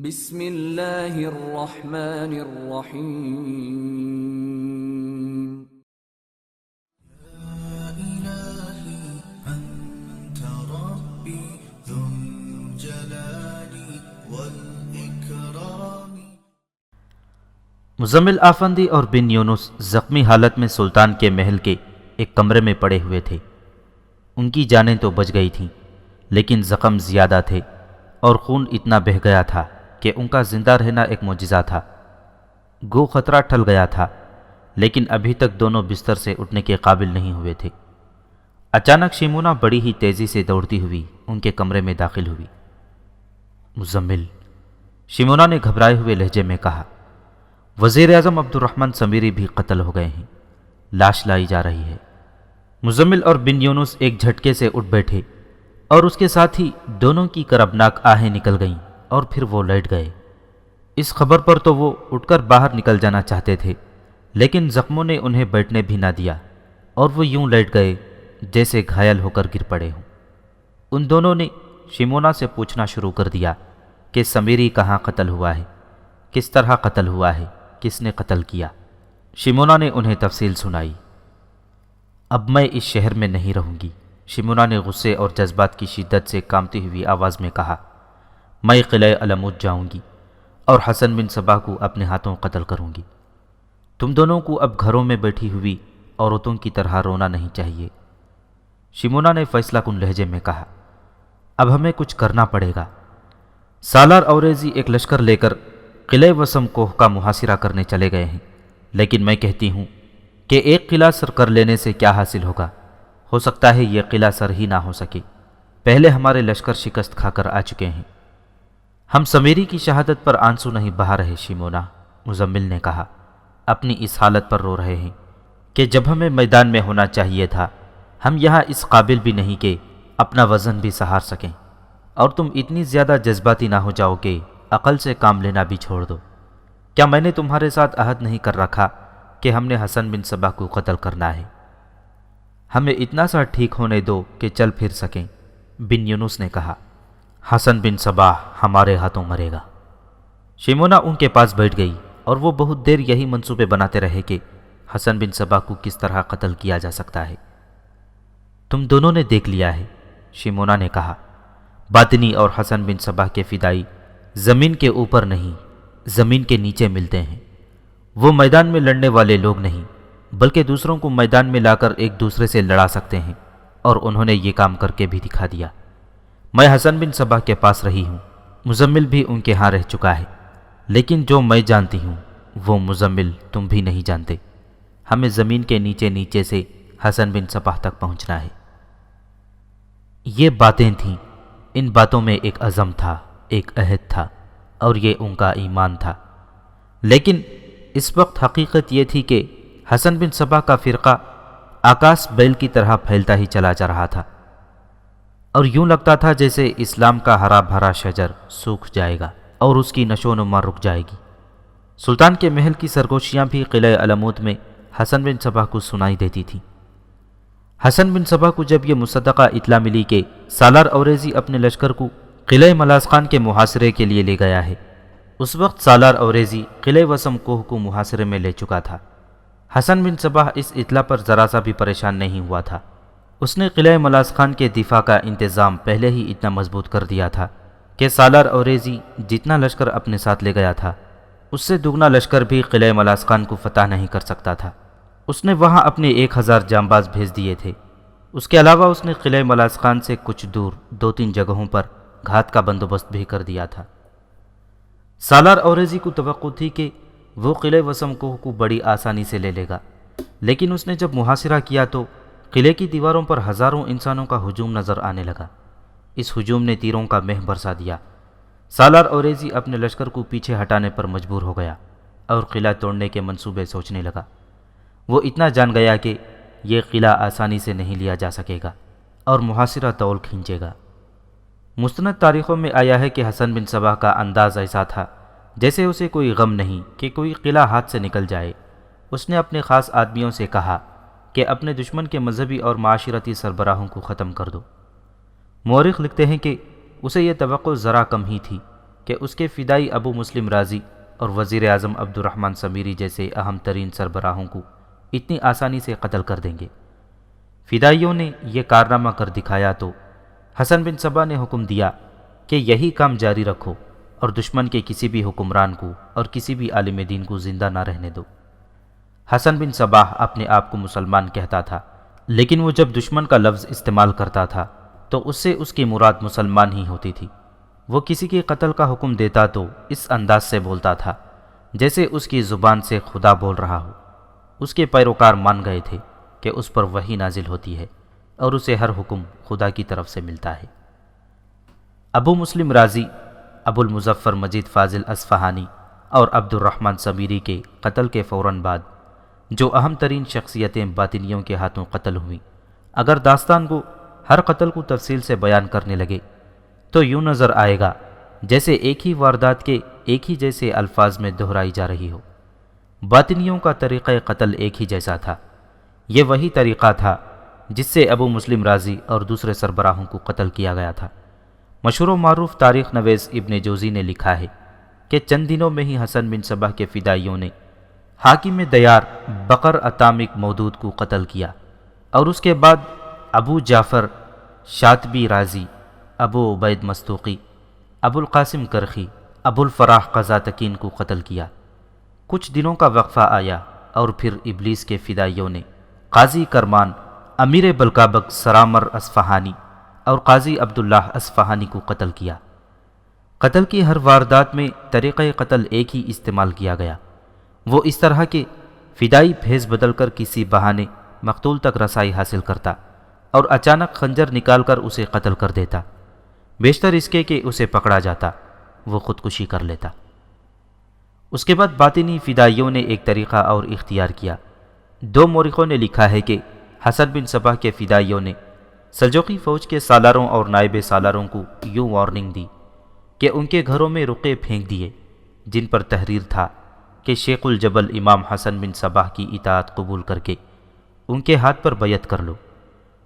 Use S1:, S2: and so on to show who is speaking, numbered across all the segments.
S1: بسم اللہ الرحمن الرحیم۔
S2: إلهي أنت ربي ذو الجلال والإكرام۔
S3: مزمل آفندی اور بن یونس زخمی حالت میں سلطان کے محل کے ایک کمرے میں پڑے ہوئے تھے۔ ان کی جانیں تو بچ گئی تھیں، لیکن زخم زیادہ تھے اور خون اتنا بہہ گیا تھا کہ ان کا زندہ رہنا ایک معجزہ تھا۔ گو خطرہ ٹل گیا تھا، لیکن ابھی تک دونوں بستر سے اٹھنے کے قابل نہیں ہوئے تھے۔ اچانک شیمونہ بڑی ہی تیزی سے دوڑتی ہوئی ان کے کمرے میں داخل ہوئی۔ مزمل، شیمونہ نے گھبرائے ہوئے لہجے میں کہا، وزیر اعظم عبد الرحمن سمیری بھی قتل ہو گئے ہیں، لاش لائی جا رہی ہے۔ مزمل اور بن یونس ایک جھٹکے سے اٹھ بیٹھے اور اس کے ساتھ ہی دونوں کی کربناک آہیں نکل گئیں اور پھر وہ لیٹ گئے۔ اس خبر پر تو وہ اٹھ کر باہر نکل جانا چاہتے تھے، لیکن زخموں نے انہیں بیٹھنے بھی نہ دیا اور وہ یوں لیٹ گئے جیسے گھائل ہو کر گر پڑے ہوں۔ ان دونوں نے شیمونہ سے پوچھنا شروع کر دیا کہ سمیری کہاں قتل ہوا ہے، کس طرح قتل ہوا ہے، کس نے قتل کیا۔ شیمونہ نے انہیں تفصیل سنائی۔ اب میں اس شہر میں نہیں رہوں گی، شیمونہ نے غصے اور جذبات کی شدت سے کانپتی ہوئی آواز میں کہا۔ میں قلعہ علمود جاؤں گی اور حسن بن صباح کو اپنے ہاتھوں قتل کروں گی۔ تم دونوں کو اب گھروں میں بیٹھی ہوئی عورتوں کی طرح رونا نہیں چاہیے۔ شیمونہ نے فیصلہ کن لہجے میں کہا، اب ہمیں کچھ کرنا پڑے گا۔ سالار اوریزی ایک لشکر لے کر قلعہ وسم کوہ کا محاصرہ کرنے چلے گئے ہیں، لیکن میں کہتی ہوں کہ ایک قلعہ سر کر لینے سے کیا حاصل ہوگا؟ ہو سکتا ہے یہ قلعہ سر ہی نہ ہو سکے۔ پہلے ہمارے لشکر شکست کھا کر آ چکے ہیں۔ ہم سمیری کی شہادت پر آنسو نہیں بہا رہے شیمونہ، مزمل نے کہا، اپنی اس حالت پر رو رہے ہیں کہ جب ہمیں میدان میں ہونا چاہیے تھا ہم یہاں اس قابل بھی نہیں کہ اپنا وزن بھی سہار سکیں، اور تم اتنی زیادہ جذباتی نہ ہو جاؤ کہ عقل سے کام لینا بھی چھوڑ دو۔ کیا میں نے تمہارے ساتھ عہد نہیں کر رکھا کہ ہم نے حسن بن صباح کو قتل کرنا ہے؟ ہمیں اتنا سا ٹھیک ہونے دو کہ چل پھر سکیں۔ بن یونس نے کہا، حسن بن صباح ہمارے ہاتھوں مرے گا۔ شیمونہ ان کے پاس بیٹھ گئی اور وہ بہت دیر یہی منصوبے بناتے رہے کہ حسن بن صباح کو کس طرح قتل کیا جا سکتا ہے۔ تم دونوں نے دیکھ لیا ہے، شیمونہ نے کہا، باطنی اور حسن بن صباح کے فدائی زمین کے اوپر نہیں، زمین کے نیچے ملتے ہیں۔ وہ میدان میں لڑنے والے لوگ نہیں، بلکہ دوسروں کو میدان میں لا کر ایک دوسرے سے لڑا سکتے ہیں، اور انہوں نے یہ کام کر کے بھی دکھا دیا۔ میں حسن بن صباح کے پاس رہی ہوں، مزمل بھی ان کے ہاں رہ چکا ہے، لیکن جو میں جانتی ہوں وہ مزمل تم بھی نہیں جانتے۔ ہمیں زمین کے نیچے نیچے سے حسن بن صباح تک پہنچنا ہے۔ یہ باتیں تھیں، ان باتوں میں ایک عزم تھا، ایک عہد تھا، اور یہ ان کا ایمان تھا۔ لیکن اس وقت حقیقت یہ تھی کہ حسن بن صباح کا فرقہ آکاش بیل کی طرح پھیلتا ہی چلا جا رہا تھا، اور یوں لگتا تھا جیسے اسلام کا ہرا بھرا شجر سوکھ جائے گا اور اس کی نشو و نما رک جائے گی۔ سلطان کے محل کی سرگوشیاں بھی قلعہ علمود میں حسن بن صباح کو سنائی دیتی تھیں۔ حسن بن صباح کو جب یہ مصدقہ اطلاع ملی کہ سالار اوریزی اپنے لشکر کو قلعہ ملاز خان کے محاصرے کے لیے لے گیا ہے، اس وقت سالار اوریزی قلعہ وسم کوہ کو محاصرے میں لے چکا تھا۔ حسن بن صباح اس اطلاع پر ذرا سا بھی پریشان نہیں ہوا تھا۔ اس نے قلعہ ملاز خان کے دفاع کا انتظام پہلے ہی اتنا مضبوط کر دیا تھا کہ سالار اوریزی جتنا لشکر اپنے ساتھ لے گیا تھا اس سے دگنا لشکر بھی قلعہ ملاز خان کو فتح نہیں کر سکتا تھا۔ اس نے وہاں اپنے 1000 جانباز بھیج دیے تھے۔ اس کے علاوہ اس نے قلعہ ملاز خان سے کچھ دور 2-3 جگہوں پر گھات کا بندوبست بھی کر دیا تھا۔ سالار اوریزی کو توقع تھی کہ وہ قلعہ وسم کوہ کو بڑی آسانی سے لے لے گا، لیکن اس نے جب محاصرہ کیا تو قلعے کی دیواروں پر ہزاروں انسانوں کا ہجوم نظر آنے لگا۔ اس ہجوم نے تیروں کا مہ برسا دیا۔ سالار اوریزی اپنے لشکر کو پیچھے ہٹانے پر مجبور ہو گیا اور قلعہ توڑنے کے منصوبے سوچنے لگا۔ وہ اتنا جان گیا کہ یہ قلعہ آسانی سے نہیں لیا جا سکے گا اور محاصرہ طول کھینچے گا۔ مستند تاریخوں میں آیا ہے کہ حسن بن صباح کا انداز ایسا تھا جیسے اسے کوئی غم نہیں کہ کوئی قلعہ ہاتھ سے نکل جائے۔ اس نے اپنے خاص آدمیوں سے کہا کہ اپنے دشمن کے مذہبی اور معاشرتی سربراہوں کو ختم کر دو۔ مورخ لکھتے ہیں کہ اسے یہ توقع ذرا کم ہی تھی کہ اس کے فدائی ابو مسلم رازی اور وزیر اعظم عبد الرحمن سمیری جیسے اہم ترین سربراہوں کو اتنی آسانی سے قتل کر دیں گے۔ فدائیوں نے یہ کارنامہ کر دکھایا تو حسن بن صبا نے حکم دیا کہ یہی کام جاری رکھو اور دشمن کے کسی بھی حکمران کو اور کسی بھی عالم دین کو زندہ نہ رہنے دو۔ حسن بن صباح اپنے آپ کو مسلمان کہتا تھا، لیکن وہ جب دشمن کا لفظ استعمال کرتا تھا تو اس سے اس کی مراد مسلمان ہی ہوتی تھی۔ وہ کسی کے قتل کا حکم دیتا تو اس انداز سے بولتا تھا جیسے اس کی زبان سے خدا بول رہا ہو۔ اس کے پیروکار مان گئے تھے کہ اس پر وحی نازل ہوتی ہے اور اسے ہر حکم خدا کی طرف سے ملتا ہے۔ ابو مسلم رازی، ابو المظفر مجید فاضل اصفہانی اور عبد الرحمن سمیری کے قتل کے فوراً بعد جو اہم ترین شخصیتیں باطنیوں کے ہاتھوں قتل ہوئیں، اگر داستان کو ہر قتل کو تفصیل سے بیان کرنے لگے تو یوں نظر آئے گا جیسے ایک ہی واردات کے ایک ہی جیسے الفاظ میں دہرائی جا رہی ہو۔ باطنیوں کا طریقہ قتل ایک ہی جیسا تھا۔ یہ وہی طریقہ تھا جس سے ابو مسلم رازی اور دوسرے سربراہوں کو قتل کیا گیا تھا۔ مشہور و معروف تاریخ نویس ابن جوزی نے لکھا ہے کہ چند دنوں میں ہی حسن بن صباح کے فدائیوں نے حاکم دیار بقر اتامک مودود کو قتل کیا، اور اس کے بعد ابو جعفر شاطبی رازی، ابو عبید مستوقی، ابو القاسم کرخی، ابو الفراح قزاتکین کو قتل کیا۔ کچھ دنوں کا وقفہ آیا اور پھر ابلیس کے فدائیوں نے قاضی کرمان، امیر بلکابک سرامر اصفہانی اور قاضی عبداللہ اصفہانی کو قتل کیا۔ قتل کی ہر واردات میں طریقہ قتل ایک ہی استعمال کیا گیا۔ وہ اس طرح کہ فدائی بھیس بدل کر کسی بہانے مقتول تک رسائی حاصل کرتا اور اچانک خنجر نکال کر اسے قتل کر دیتا، بیشتر اس کے کہ اسے پکڑا جاتا، وہ خودکشی کر لیتا۔ اس کے بعد باطنی فدائیوں نے ایک طریقہ اور اختیار کیا۔ دو مورخوں نے لکھا ہے کہ حسن بن صباح کے فدائیوں نے سلجوقی فوج کے سالاروں اور نائب سالاروں کو یوں وارننگ دی کہ ان کے گھروں میں رقعے پھینک دیے جن پر تحریر تھا کہ شیخ الجبل امام حسن بن صباح کی اطاعت قبول کر کے ان کے ہاتھ پر بیعت کر لو،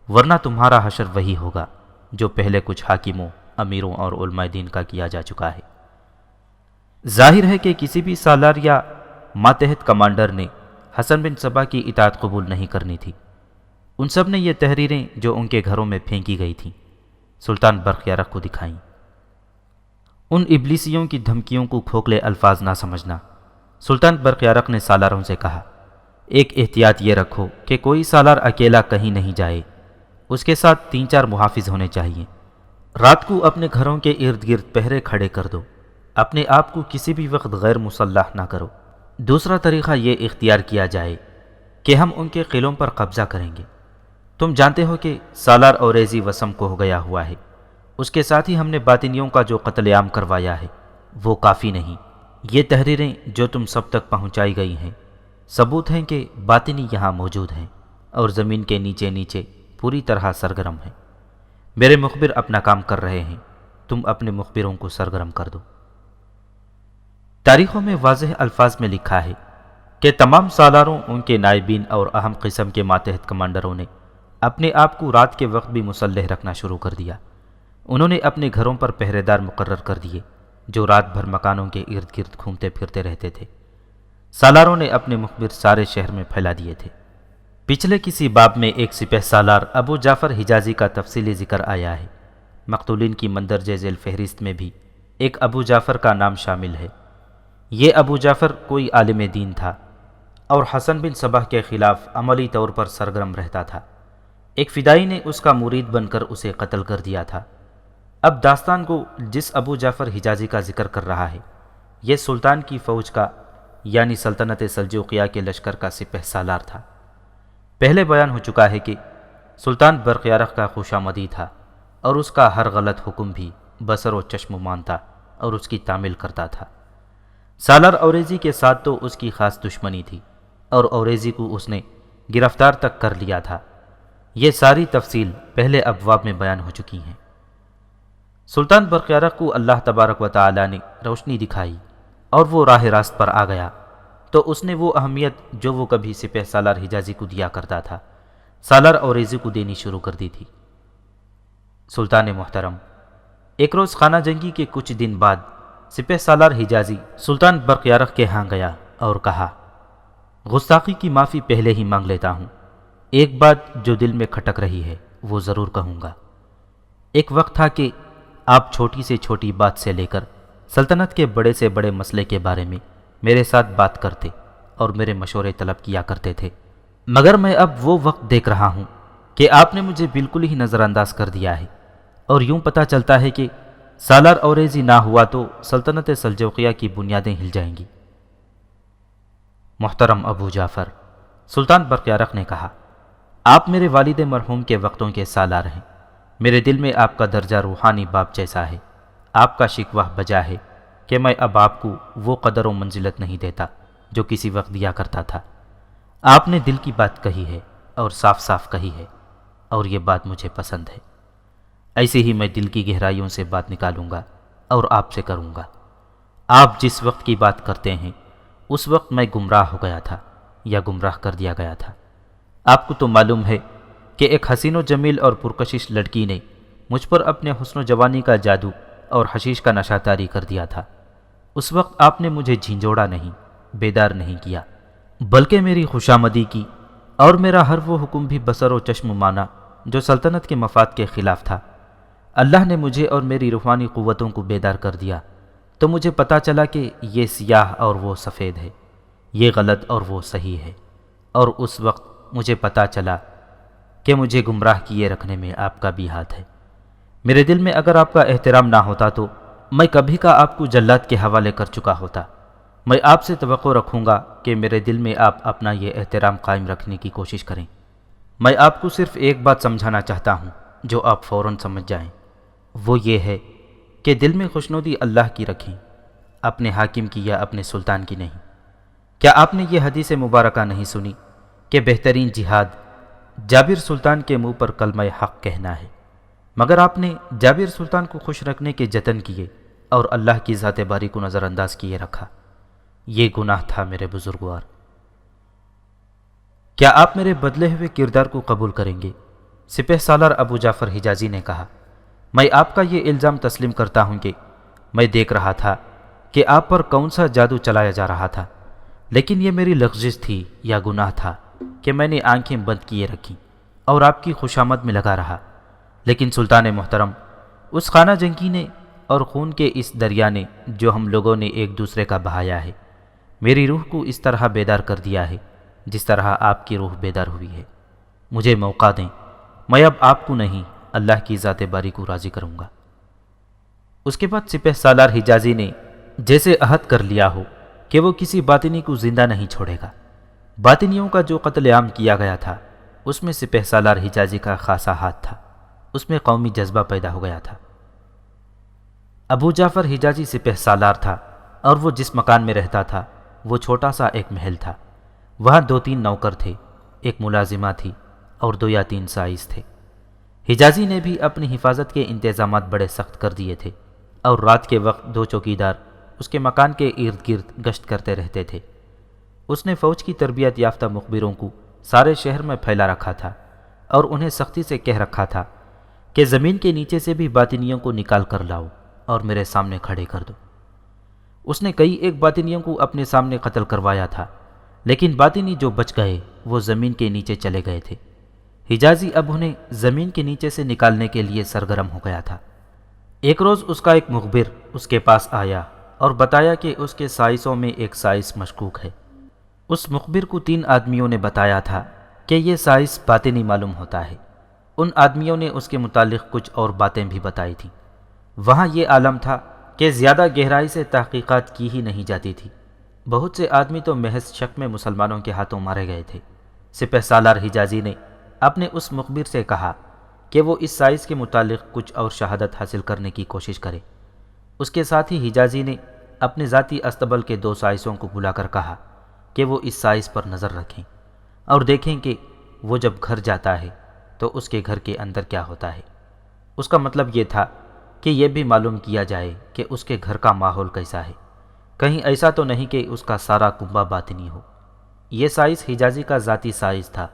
S3: ورنہ تمہارا حشر وہی ہوگا جو پہلے کچھ حاکموں، امیروں اور علماء دین کا کیا جا چکا ہے۔ ظاہر ہے کہ کسی بھی سالار یا ماتحت کمانڈر نے حسن بن صباح کی اطاعت قبول نہیں کرنی تھی۔ ان سب نے یہ تحریریں جو ان کے گھروں میں پھینکی گئی تھیں سلطان برقیارق کو دکھائیں۔ ان ابلیسیوں کی دھمکیوں کو کھوکھلے الفاظ نہ سمجھنا۔ سلطان برقیارق نے سالاروں سے کہا، ایک احتیاط یہ رکھو کہ کوئی سالار اکیلا کہیں نہیں جائے، اس کے ساتھ 3-4 محافظ ہونے چاہیے۔ رات کو اپنے گھروں کے ارد گرد پہرے کھڑے کر دو، اپنے آپ کو کسی بھی وقت غیر مسلح نہ کرو۔ دوسرا طریقہ یہ اختیار کیا جائے کہ ہم ان کے قلعوں پر قبضہ کریں گے۔ تم جانتے ہو کہ سالار اوریزی وسم کو ہو گیا ہوا ہے، اس کے ساتھ ہی ہم نے باطنیوں کا جو قتل عام کروایا ہے وہ کافی نہیں۔ یہ تحریریں جو تم سب تک پہنچائی گئی ہیں ثبوت ہیں کہ باطنی یہاں موجود ہیں اور زمین کے نیچے نیچے پوری طرح سرگرم ہیں۔ میرے مخبر اپنا کام کر رہے ہیں، تم اپنے مخبروں کو سرگرم کر دو۔ تاریخوں میں واضح الفاظ میں لکھا ہے کہ تمام سالاروں، ان کے نائبین اور اہم قسم کے ماتحت کمانڈروں نے اپنے آپ کو رات کے وقت بھی مسلح رکھنا شروع کر دیا۔ انہوں نے اپنے گھروں پر پہرے دار مقرر کر دیے جو رات بھر مکانوں کے ارد گرد گھومتے پھرتے رہتے تھے۔ سالاروں نے اپنے مخبر سارے شہر میں پھیلا دیے تھے۔ پچھلے کسی باب میں ایک سپہ سالار ابو جعفر حجازی کا تفصیلی ذکر آیا ہے۔ مقتولین کی مندرجہ ذیل فہرست میں بھی ایک ابو جعفر کا نام شامل ہے۔ یہ ابو جعفر کوئی عالم دین تھا اور حسن بن صباح کے خلاف عملی طور پر سرگرم رہتا تھا۔ ایک فدائی نے اس کا مرید بن کر اسے قتل کر دیا تھا۔ اب داستان کو جس ابو جعفر حجازی کا ذکر کر رہا ہے یہ سلطان کی فوج کا یعنی سلطنت سلجوقیہ کے لشکر کا سپہ سالار تھا۔ پہلے بیان ہو چکا ہے کہ سلطان برقیارق کا خوشامدی تھا اور اس کا ہر غلط حکم بھی بصر و چشم مانتا اور اس کی تعمیل کرتا تھا۔ سالار اوریزی کے ساتھ تو اس کی خاص دشمنی تھی اور اوریزی کو اس نے گرفتار تک کر لیا تھا۔ یہ ساری تفصیل پہلے ابواب میں بیان ہو چکی ہیں۔ سلطان برقیارق کو اللہ تبارک و تعالی نے روشنی دکھائی اور وہ راہ راست پر آ گیا تو اس نے وہ اہمیت جو وہ کبھی سپہ سالار حجازی کو دیا کرتا تھا سالار اوریزی کو دینی شروع کر دی تھی۔ سلطان محترم، ایک روز خانہ جنگی کے کچھ دن بعد سپہ سالار حجازی سلطان برق یارق کے ہاں گیا اور کہا، گستاخی کی معافی پہلے ہی مانگ لیتا ہوں، ایک بات جو دل میں کھٹک رہی ہے وہ ضرور کہوں گا۔ ایک وقت تھا کہ آپ چھوٹی سے چھوٹی بات سے لے کر سلطنت کے بڑے سے بڑے مسئلے کے بارے میں میرے ساتھ بات کرتے اور میرے مشورے طلب کیا کرتے تھے، مگر میں اب وہ وقت دیکھ رہا ہوں کہ آپ نے مجھے بالکل ہی نظر انداز کر دیا ہے، اور یوں پتہ چلتا ہے کہ سالار اوریزی نہ ہوا تو سلطنت سلجوقیہ کی بنیادیں ہل جائیں گی۔ محترم ابو جعفر، سلطان برق یارق نے کہا، آپ میرے والد مرحوم کے وقتوں کے سالار ہیں، میرے دل میں آپ کا درجہ روحانی باپ جیسا ہے۔ آپ کا شکوہ بجا ہے کہ میں اب آپ کو وہ قدر و منزلت نہیں دیتا جو کسی وقت دیا کرتا تھا۔ آپ نے دل کی بات کہی ہے اور صاف صاف کہی ہے، اور یہ بات مجھے پسند ہے۔ ایسے ہی میں دل کی گہرائیوں سے بات نکالوں گا اور آپ سے کروں گا۔ آپ جس وقت کی بات کرتے ہیں اس وقت میں گمراہ ہو گیا تھا یا گمراہ کر دیا گیا تھا۔ آپ کو تو معلوم ہے کہ ایک حسین و جمیل اور پرکشش لڑکی نے مجھ پر اپنے حسن و جوانی کا جادو اور حشیش کا نشہ طاری کر دیا تھا۔ اس وقت آپ نے مجھے جھنجھوڑا نہیں، بیدار نہیں کیا، بلکہ میری خوشامدی کی اور میرا ہر وہ حکم بھی بصر و چشم مانا جو سلطنت کے مفاد کے خلاف تھا۔ اللہ نے مجھے اور میری روحانی قوتوں کو بیدار کر دیا تو مجھے پتہ چلا کہ یہ سیاہ اور وہ سفید ہے، یہ غلط اور وہ صحیح ہے، اور اس وقت مجھے پتہ چلا کہ مجھے گمراہ کیے رکھنے میں آپ کا بھی ہاتھ ہے۔ میرے دل میں اگر آپ کا احترام نہ ہوتا تو میں کبھی کا آپ کو جلاد کے حوالے کر چکا ہوتا۔ میں آپ سے توقع رکھوں گا کہ میرے دل میں آپ اپنا یہ احترام قائم رکھنے کی کوشش کریں۔ میں آپ کو صرف ایک بات سمجھانا چاہتا ہوں جو آپ فوراً سمجھ جائیں، وہ یہ ہے کہ دل میں خوشنودی اللہ کی رکھیں، اپنے حاکم کی یا اپنے سلطان کی نہیں۔ کیا آپ نے یہ حدیث مبارکہ نہیں سنی کہ بہترین جہاد جابر سلطان کے منہ پر کلمہ حق کہنا ہے؟ مگر آپ نے جابر سلطان کو خوش رکھنے کے جتن کیے اور اللہ کی ذات باری کو نظر انداز کیے رکھا۔ یہ گناہ تھا میرے بزرگوار۔ کیا آپ میرے بدلے ہوئے کردار کو قبول کریں گے؟ سپہ سالار ابو جعفر حجازی نے کہا، میں آپ کا یہ الزام تسلیم کرتا ہوں کہ میں دیکھ رہا تھا کہ آپ پر کون سا جادو چلایا جا رہا تھا، لیکن یہ میری لغزش تھی یا گناہ تھا کہ میں نے آنکھیں بند کیے رکھیں اور آپ کی خوشامد میں لگا رہا۔ لیکن سلطان محترم، اس خانہ جنگی نے اور خون کے اس دریا نے جو ہم لوگوں نے ایک دوسرے کا بہایا ہے، میری روح کو اس طرح بیدار کر دیا ہے جس طرح آپ کی روح بیدار ہوئی ہے۔ مجھے موقع دیں، میں اب آپ کو نہیں اللہ کی ذات باری کو راضی کروں گا۔ اس کے بعد سپہ سالار حجازی نے جیسے عہد کر لیا ہو کہ وہ کسی باطنی کو زندہ نہیں چھوڑے گا۔ باطنیوں کا جو قتل عام کیا گیا تھا اس میں سپہ سالار حجازی کا خاصا ہاتھ تھا، اس میں قومی جذبہ پیدا ہو گیا تھا۔ ابو جعفر حجازی سپہ سالار تھا اور وہ جس مکان میں رہتا تھا وہ چھوٹا سا ایک محل تھا۔ وہاں 2-3 نوکر تھے، ایک ملازمہ تھی اور 2 یا 3 سائس تھے۔ حجازی نے بھی اپنی حفاظت کے انتظامات بڑے سخت کر دیے تھے اور رات کے وقت 2 چوکیدار اس کے مکان کے ارد گرد گشت کرتے رہتے تھے۔ اس نے فوج کی تربیت یافتہ مخبروں کو سارے شہر میں پھیلا رکھا تھا اور انہیں سختی سے کہہ رکھا تھا کہ زمین کے نیچے سے بھی باطنیوں کو نکال کر لاؤ اور میرے سامنے کھڑے کر دو۔ اس نے کئی ایک باطنیوں کو اپنے سامنے قتل کروایا تھا، لیکن باطنی جو بچ گئے وہ زمین کے نیچے چلے گئے تھے۔ حجازی اب انہیں زمین کے نیچے سے نکالنے کے لیے سرگرم ہو گیا تھا۔ ایک روز اس کا ایک مخبر اس کے پاس آیا اور بتایا کہ اس کے سائسوں میں ایک سائس مشکوک ہے۔ اس مخبر کو 3 آدمیوں نے بتایا تھا کہ یہ سائس باطنی معلوم ہوتا ہے۔ ان آدمیوں نے اس کے متعلق کچھ اور باتیں بھی بتائی تھیں۔ وہاں یہ عالم تھا کہ زیادہ گہرائی سے تحقیقات کی ہی نہیں جاتی تھی۔ بہت سے آدمی تو محض شک میں مسلمانوں کے ہاتھوں مارے گئے تھے۔ سپہ سالار حجازی نے اپنے اس مخبر سے کہا کہ وہ اس سائز کے متعلق کچھ اور شہادت حاصل کرنے کی کوشش کرے۔ اس کے ساتھ ہی حجازی نے اپنے ذاتی استبل کے 2 سائسوں کو بلا کر کہا کہ وہ اس سائز پر نظر رکھیں اور دیکھیں کہ وہ جب گھر جاتا ہے تو اس کے گھر کے اندر کیا ہوتا ہے۔ اس کا مطلب یہ تھا کہ یہ بھی معلوم کیا جائے کہ اس کے گھر کا ماحول کیسا ہے، کہیں ایسا تو نہیں کہ اس کا سارا کنبہ باطنی ہو۔ یہ سائز حجازی کا ذاتی سائز تھا۔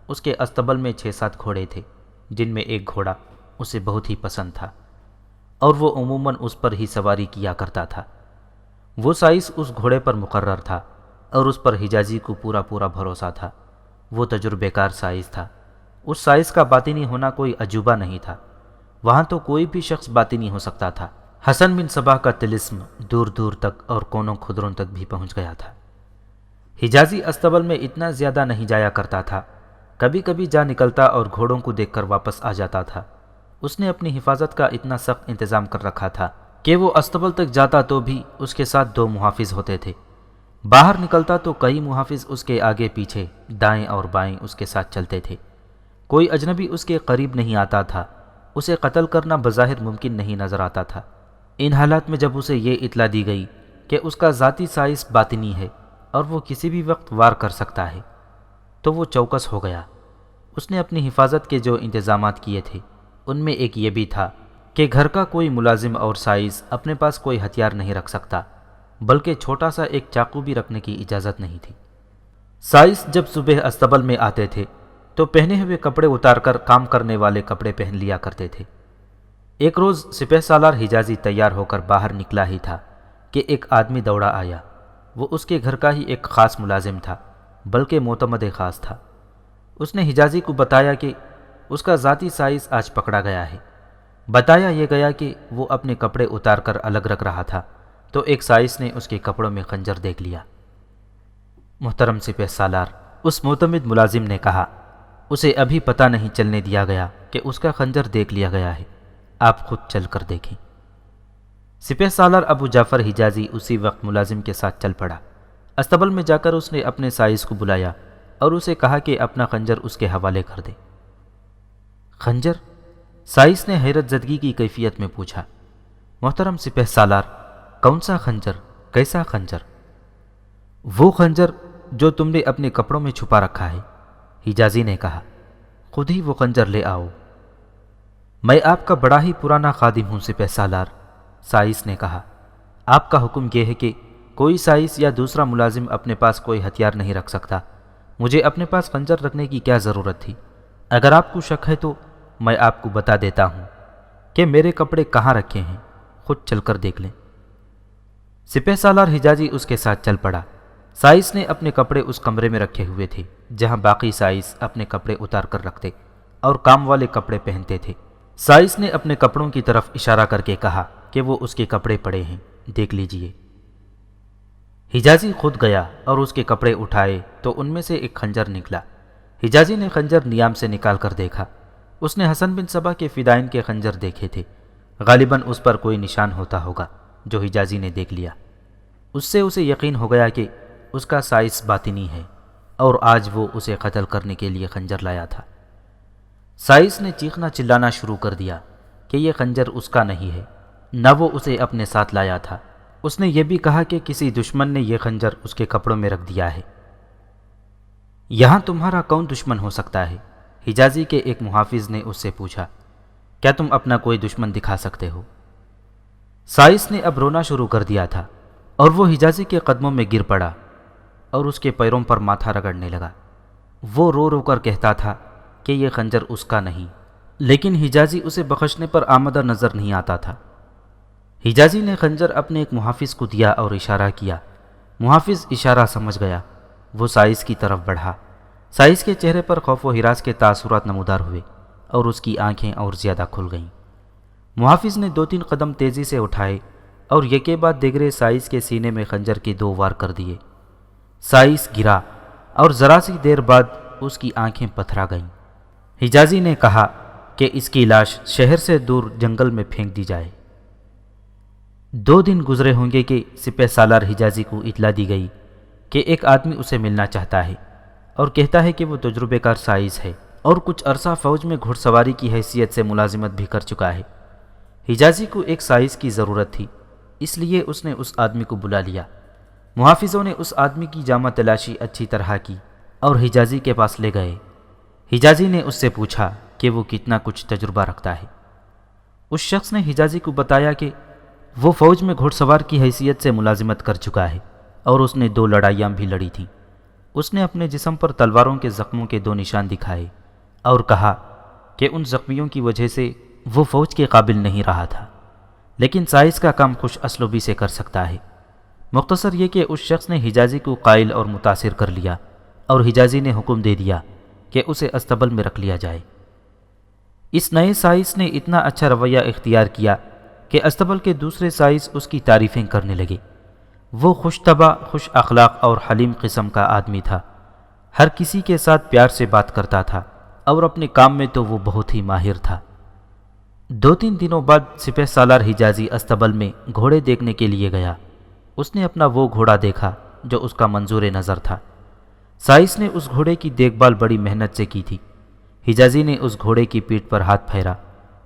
S3: اس کے استبل میں 6-7 گھوڑے تھے، جن میں ایک گھوڑا اسے بہت ہی پسند تھا اور وہ عموماً اس پر ہی سواری کیا کرتا تھا۔ وہ سائس اس گھوڑے پر مقرر تھا اور اس پر حجازی کو پورا بھروسہ تھا۔ وہ تجربے کار سائس تھا۔ اس سائس کا باطنی ہونا کوئی عجوبہ نہیں تھا۔ وہاں تو کوئی بھی شخص باطنی ہو سکتا تھا۔ حسن بن صباح کا طلسم دور دور تک اور کونوں خدروں تک بھی پہنچ گیا تھا۔ حجازی استبل میں اتنا زیادہ نہیں جایا کرتا تھا، کبھی کبھی جا نکلتا اور گھوڑوں کو دیکھ کر واپس آ جاتا تھا۔ اس نے اپنی حفاظت کا اتنا سخت انتظام کر رکھا تھا کہ وہ استبل تک جاتا تو بھی اس کے ساتھ 2 محافظ ہوتے تھے۔ باہر نکلتا تو کئی محافظ اس کے آگے پیچھے دائیں اور بائیں اس کے ساتھ چلتے تھے۔ کوئی اجنبی اس کے قریب نہیں آتا تھا۔ اسے قتل کرنا بظاہر ممکن نہیں نظر آتا تھا۔ ان حالات میں جب اسے یہ اطلاع دی گئی کہ اس کا ذاتی سائس باطنی ہے اور وہ کسی بھی وقت وار کر سکتا ہے تو وہ چوکس ہو گیا۔ اس نے اپنی حفاظت کے جو انتظامات کیے تھے ان میں ایک یہ بھی تھا کہ گھر کا کوئی ملازم اور سائس اپنے پاس کوئی ہتھیار نہیں رکھ سکتا، بلکہ چھوٹا سا ایک چاقو بھی رکھنے کی اجازت نہیں تھی۔ سائس جب صبح استبل میں آتے تھے تو پہنے ہوئے کپڑے اتار کر کام کرنے والے کپڑے پہن لیا کرتے تھے۔ ایک روز سپہ سالار حجازی تیار ہو کر باہر نکلا ہی تھا کہ ایک آدمی دوڑا آیا۔ وہ اس کے گھر کا ہی ایک خاص ملازم تھا، بلکہ معتمد خاص تھا۔ اس نے حجازی کو بتایا کہ اس کا ذاتی سائس آج پکڑا گیا ہے۔ بتایا یہ گیا کہ وہ اپنے کپڑے اتار کر الگ رکھ رہا تھا تو ایک سائس نے اس کے کپڑوں میں خنجر دیکھ لیا۔ محترم سپہ سالار، اس معتمد ملازم نے کہا، اسے ابھی پتہ نہیں چلنے دیا گیا کہ اس کا خنجر دیکھ لیا گیا ہے، آپ خود چل کر دیکھیں۔ سپہ سالار ابو جعفر حجازی اسی وقت ملازم کے ساتھ چل پڑا۔ استبل میں جا کر اس نے اپنے سائس کو بلایا اور اسے کہا کہ اپنا خنجر اس کے حوالے کر دے۔ خنجر؟ سائس نے حیرت زدگی کی کیفیت میں پوچھا۔ محترم سپہ سالار، کون سا خنجر؟ کیسا خنجر؟ وہ خنجر جو تم نے اپنے کپڑوں میں چھپا رکھا ہے، حجازی نے کہا۔ خود ہی وہ خنجر لے آؤ۔ میں آپ کا بڑا ہی پرانا خادم ہوں سپہ سالار، سائس نے کہا۔ آپ کا حکم یہ ہے کہ کوئی سائس یا دوسرا ملازم اپنے پاس کوئی ہتھیار نہیں رکھ سکتا۔ مجھے اپنے پاس خنجر رکھنے کی کیا ضرورت تھی؟ اگر آپ کو شک ہے تو میں آپ کو بتا دیتا ہوں کہ میرے کپڑے کہاں رکھے ہیں، خود چل کر دیکھ لیں۔ سپہ سالار حجازی اس کے ساتھ چل پڑا۔ سائس نے اپنے کپڑے اس کمرے میں رکھے ہوئے تھے جہاں باقی سائس اپنے کپڑے اتار کر رکھتے اور کام والے کپڑے پہنتے تھے۔ سائس نے اپنے کپڑوں کی طرف اشارہ کر کے کہا کہ وہ اس کے کپڑے پڑے ہیں، دیکھ لیجئے۔ حجازی خود گیا اور اس کے کپڑے اٹھائے تو ان میں سے ایک خنجر نکلا۔ حجازی نے خنجر نیام سے نکال کر دیکھا۔ اس نے حسن بن صباح کے فدائین کے خنجر دیکھے تھے۔ غالباً اس پر کوئی نشان ہوتا ہوگا جو حجازی نے دیکھ لیا۔ اس سے اسے یقین ہو گیا کہ اس کا سائس باطنی ہے اور آج وہ اسے قتل کرنے کے لیے خنجر لایا تھا۔ سائس نے چیخنا چلانا شروع کر دیا کہ یہ خنجر اس کا نہیں ہے، نہ وہ اسے اپنے ساتھ لایا تھا۔ اس نے یہ بھی کہا کہ کسی دشمن نے یہ خنجر اس کے کپڑوں میں رکھ دیا ہے۔ یہاں تمہارا کون دشمن ہو سکتا ہے؟ حجازی کے ایک محافظ نے اس سے پوچھا۔ کیا تم اپنا کوئی دشمن دکھا سکتے ہو؟ سائس نے اب رونا شروع کر دیا تھا اور وہ حجازی کے قدموں میں گر پڑا اور اس کے پیروں پر ماتھا رگڑنے لگا۔ وہ رو رو کر کہتا تھا کہ یہ خنجر اس کا نہیں، لیکن حجازی اسے بخشنے پر آمادہ نظر نہیں آتا تھا۔ حجازی نے خنجر اپنے ایک محافظ کو دیا اور اشارہ کیا۔ محافظ اشارہ سمجھ گیا۔ وہ سائس کی طرف بڑھا۔ سائس کے چہرے پر خوف و ہراس کے تاثرات نمودار ہوئے اور اس کی آنکھیں اور زیادہ کھل گئیں۔ محافظ نے 2-3 قدم تیزی سے اٹھائے اور یکے بعد دیگرے سائس کے سینے میں خنجر کے 2 وار کر دیے۔ سائس گرا اور ذرا سی دیر بعد اس کی آنکھیں پتھرا گئیں۔ حجازی نے کہا کہ اس کی لاش شہر سے دور جنگل میں پھینک دی جائے۔ 2 دن گزرے ہوں گے کہ سپہ سالار حجازی کو اطلاع دی گئی کہ ایک آدمی اسے ملنا چاہتا ہے اور کہتا ہے کہ وہ تجربے کار سائس ہے اور کچھ عرصہ فوج میں گھڑ سواری کی حیثیت سے ملازمت بھی کر چکا ہے۔ حجازی کو ایک سائس کی ضرورت تھی، اس لیے اس نے اس آدمی کو بلا لیا۔ محافظوں نے اس آدمی کی جامہ تلاشی اچھی طرح کی اور حجازی کے پاس لے گئے۔ حجازی نے اس سے پوچھا کہ وہ کتنا کچھ تجربہ رکھتا ہے۔ اس شخص نے حجازی کو بتایا کہ وہ فوج میں گھڑ سوار کی حیثیت سے ملازمت کر چکا ہے اور اس نے 2 لڑائیاں بھی لڑی تھیں۔ اس نے اپنے جسم پر تلواروں کے زخموں کے 2 نشان دکھائے اور کہا کہ ان زخمیوں کی وجہ سے وہ فوج کے قابل نہیں رہا تھا، لیکن سائس کا کام خوش اسلوبی سے کر سکتا ہے۔ مختصر یہ کہ اس شخص نے حجازی کو قائل اور متاثر کر لیا اور حجازی نے حکم دے دیا کہ اسے استبل میں رکھ لیا جائے۔ اس نئے سائس نے اتنا اچھا رویہ اختیار کیا کہ استبل کے دوسرے سائس اس کی تعریفیں کرنے لگے۔ وہ خوش طبع، خوش اخلاق اور حلیم قسم کا آدمی تھا، ہر کسی کے ساتھ پیار سے بات کرتا تھا اور اپنے کام میں تو وہ بہت ہی ماہر تھا۔ 2-3 دنوں بعد سپہ سالار حجازی استبل میں گھوڑے دیکھنے کے لیے گیا۔ اس نے اپنا وہ گھوڑا دیکھا جو اس کا منظور نظر تھا۔ سائس نے اس گھوڑے کی دیکھ بھال بڑی محنت سے کی تھی۔ حجازی نے اس گھوڑے کی پیٹھ پر ہاتھ پھیرا۔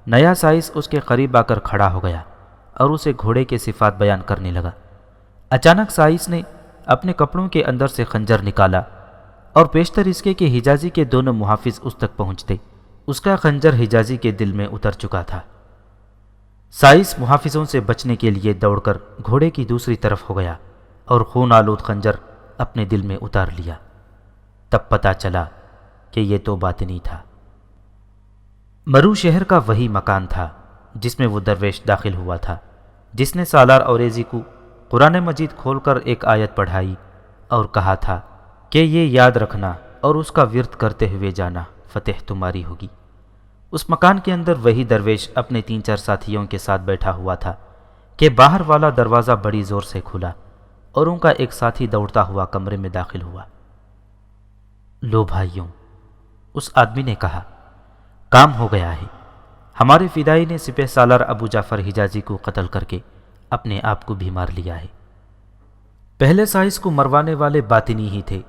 S3: نیا سائس اس کے قریب آ کر کھڑا ہو گیا اور اسے گھوڑے کے صفات بیان کرنے لگا۔ اچانک سائس نے اپنے کپڑوں کے اندر سے خنجر نکالا اور پیشتر اس کے کہ حجازی کے دونوں محافظ اس تک پہنچتے، اس کا خنجر حجازی کے دل میں اتر چکا تھا۔ سائس محافظوں سے بچنے کے لیے دوڑ کر گھوڑے کی دوسری طرف ہو گیا اور خون آلود خنجر اپنے دل میں اتار لیا۔ تب پتہ چلا کہ یہ تو باطنی تھا۔ مرو شہر کا وہی مکان تھا جس میں وہ درویش داخل ہوا تھا، جس نے سالار اوریزی کو قرآن مجید کھول کر ایک آیت پڑھائی اور کہا تھا کہ یہ یاد رکھنا اور اس کا ورد کرتے ہوئے جانا، فتح تمہاری ہوگی۔ اس مکان کے اندر وہی درویش اپنے 3-4 ساتھیوں کے ساتھ بیٹھا ہوا تھا کہ باہر والا دروازہ بڑی زور سے کھلا اور ان کا ایک ساتھی دوڑتا ہوا کمرے میں داخل ہوا۔ لو بھائیوں، اس آدمی نے کہا، کام ہو گیا ہے۔ ہمارے فدائی نے سپہ سالار ابو جعفر حجازی کو قتل کر کے اپنے آپ کو بھی مار لیا ہے۔ پہلے سائس کو مروانے والے باطنی ہی تھے۔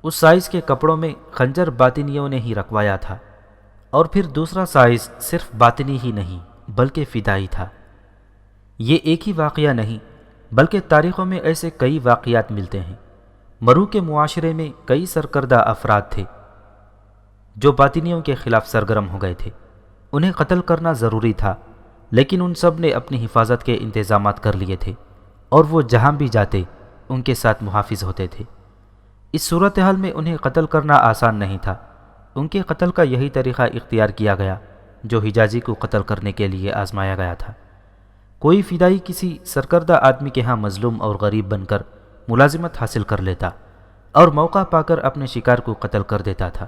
S3: اس سائس کے کپڑوں میں خنجر باطنیوں نے ہی رکھوایا تھا، اور پھر دوسرا سائس صرف باطنی ہی نہیں بلکہ فدائی تھا۔ یہ ایک ہی واقعہ نہیں بلکہ تاریخوں میں ایسے کئی واقعات ملتے ہیں۔ مرو کے معاشرے میں کئی سرکردہ افراد تھے جو باطنیوں کے خلاف سرگرم ہو گئے تھے۔ انہیں قتل کرنا ضروری تھا، لیکن ان سب نے اپنی حفاظت کے انتظامات کر لیے تھے اور وہ جہاں بھی جاتے ان کے ساتھ محافظ ہوتے تھے۔ اس صورتحال میں انہیں قتل کرنا آسان نہیں تھا۔ ان کے قتل کا یہی طریقہ اختیار کیا گیا جو حجازی کو قتل کرنے کے لیے آزمایا گیا تھا۔ کوئی فدائی کسی سرکردہ آدمی کے ہاں مظلوم اور غریب بن کر ملازمت حاصل کر لیتا اور موقع پا کر اپنے شکار کو قتل کر دیتا تھا۔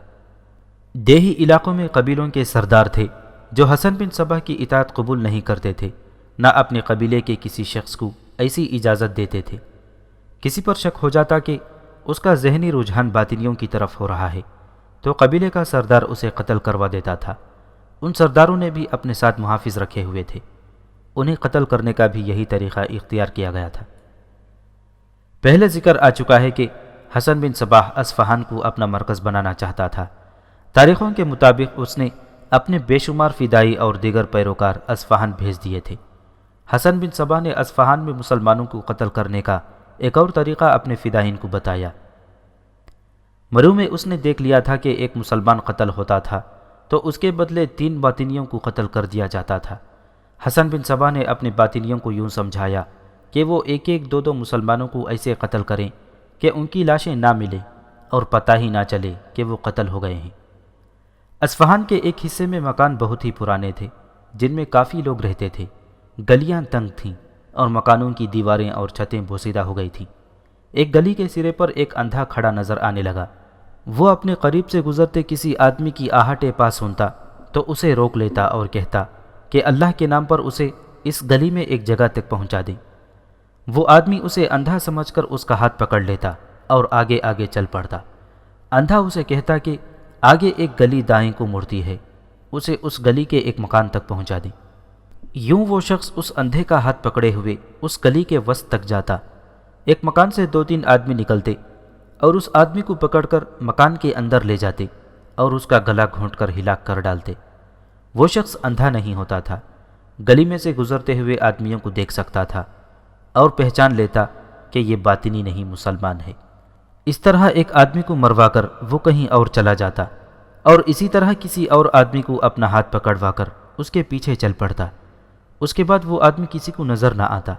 S3: دیہی علاقوں میں قبیلوں کے سردار تھے جو حسن بن صبح کی اطاعت قبول نہیں کرتے تھے، نہ اپنے قبیلے کے کسی شخص کو ایسی اجازت دیتے تھے۔ کسی پر شک ہو جاتا کہ اس کا ذہنی رجحان باطنیوں کی طرف ہو رہا ہے تو قبیلے کا سردار اسے قتل کروا دیتا تھا۔ ان سرداروں نے بھی اپنے ساتھ محافظ رکھے ہوئے تھے۔ انہیں قتل کرنے کا بھی یہی طریقہ اختیار کیا گیا تھا۔ پہلے ذکر آ چکا ہے کہ حسن بن صباح اصفہان کو اپنا مرکز بنانا چاہتا تھا۔ تاریخوں کے مطابق اس نے اپنے بے شمار فدائی اور دیگر پیروکار اصفہان بھیج دیے تھے۔ حسن بن صباح نے اصفہان میں مسلمانوں کو قتل کرنے کا ایک اور طریقہ اپنے فدائین کو بتایا۔ مرو میں اس نے دیکھ لیا تھا کہ ایک مسلمان قتل ہوتا تھا تو اس کے بدلے 3 باطنیوں کو قتل کر دیا جاتا تھا۔ حسن بن صباح نے اپنے باطنیوں کو یوں سمجھایا کہ وہ 1-2 مسلمانوں کو ایسے قتل کریں کہ ان کی لاشیں نہ ملیں اور پتہ ہی نہ چلے کہ وہ قتل ہو گئے ہیں۔ اصفہان کے ایک حصے میں مکان بہت ہی پرانے تھے جن میں کافی لوگ رہتے تھے۔ گلیاں تنگ تھیں اور مکانوں کی دیواریں اور چھتیں بوسیدہ ہو گئی تھیں۔ ایک گلی کے سرے پر ایک اندھا کھڑا نظر آنے لگا۔ وہ اپنے قریب سے گزرتے کسی آدمی کی آہٹیں پا سنتا تو اسے روک لیتا اور کہتا کہ اللہ کے نام پر اسے اس گلی میں ایک جگہ تک پہنچا دیں۔ وہ آدمی اسے اندھا سمجھ کر اس کا ہاتھ پکڑ لیتا اور آگے آگے چل پڑتا۔ اندھا اسے کہتا کہ آگے ایک گلی دائیں کو مڑتی ہے، اسے اس گلی کے ایک مکان تک پہنچا دیں۔ یوں وہ شخص اس اندھے کا ہاتھ پکڑے ہوئے اس گلی کے وسط تک جاتا۔ ایک مکان سے 2-3 آدمی نکلتے اور اس آدمی کو پکڑ کر مکان کے اندر لے جاتے اور اس کا گلا گھونٹ کر ہلاک کر ڈالتے۔ وہ شخص اندھا نہیں ہوتا تھا، گلی میں سے گزرتے ہوئے آدمیوں کو دیکھ سکتا تھا اور پہچان لیتا کہ یہ باطنی نہیں مسلمان ہے۔ اس طرح ایک آدمی کو مروا کر وہ کہیں اور چلا جاتا اور اسی طرح کسی اور آدمی کو اپنا ہاتھ پکڑوا کر اس کے پیچھے چل پڑتا۔ اس کے بعد وہ آدمی کسی کو نظر نہ آتا۔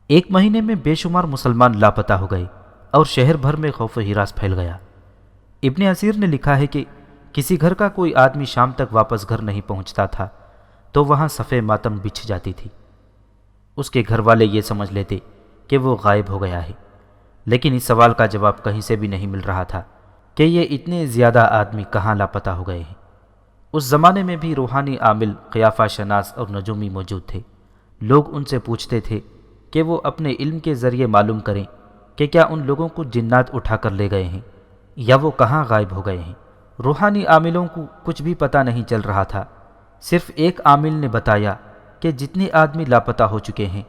S3: 1 مہینے میں بے شمار مسلمان لاپتہ ہو گئے اور شہر بھر میں خوف و ہراس پھیل گیا۔ ابن اسیر نے لکھا ہے کہ کسی گھر کا کوئی آدمی شام تک واپس گھر نہیں پہنچتا تھا تو وہاں صفِ ماتم بچھ جاتی تھی۔ اس کے گھر والے یہ سمجھ لیتے کہ وہ غائب ہو گیا ہے، لیکن اس سوال کا جواب کہیں سے بھی نہیں مل رہا تھا کہ یہ اتنے زیادہ آدمی کہاں لاپتہ ہو گئے ہیں۔ اس زمانے میں بھی روحانی عامل، قیافہ شناس اور نجومی موجود تھے۔ لوگ ان سے پوچھتے تھے کہ وہ اپنے علم کے ذریعے معلوم کریں کہ کیا ان لوگوں کو جنات اٹھا کر لے گئے ہیں یا وہ کہاں غائب ہو گئے ہیں۔ روحانی عاملوں کو کچھ بھی پتہ نہیں چل رہا تھا۔ صرف ایک عامل نے بتایا کہ جتنے آدمی لاپتہ ہو چکے ہیں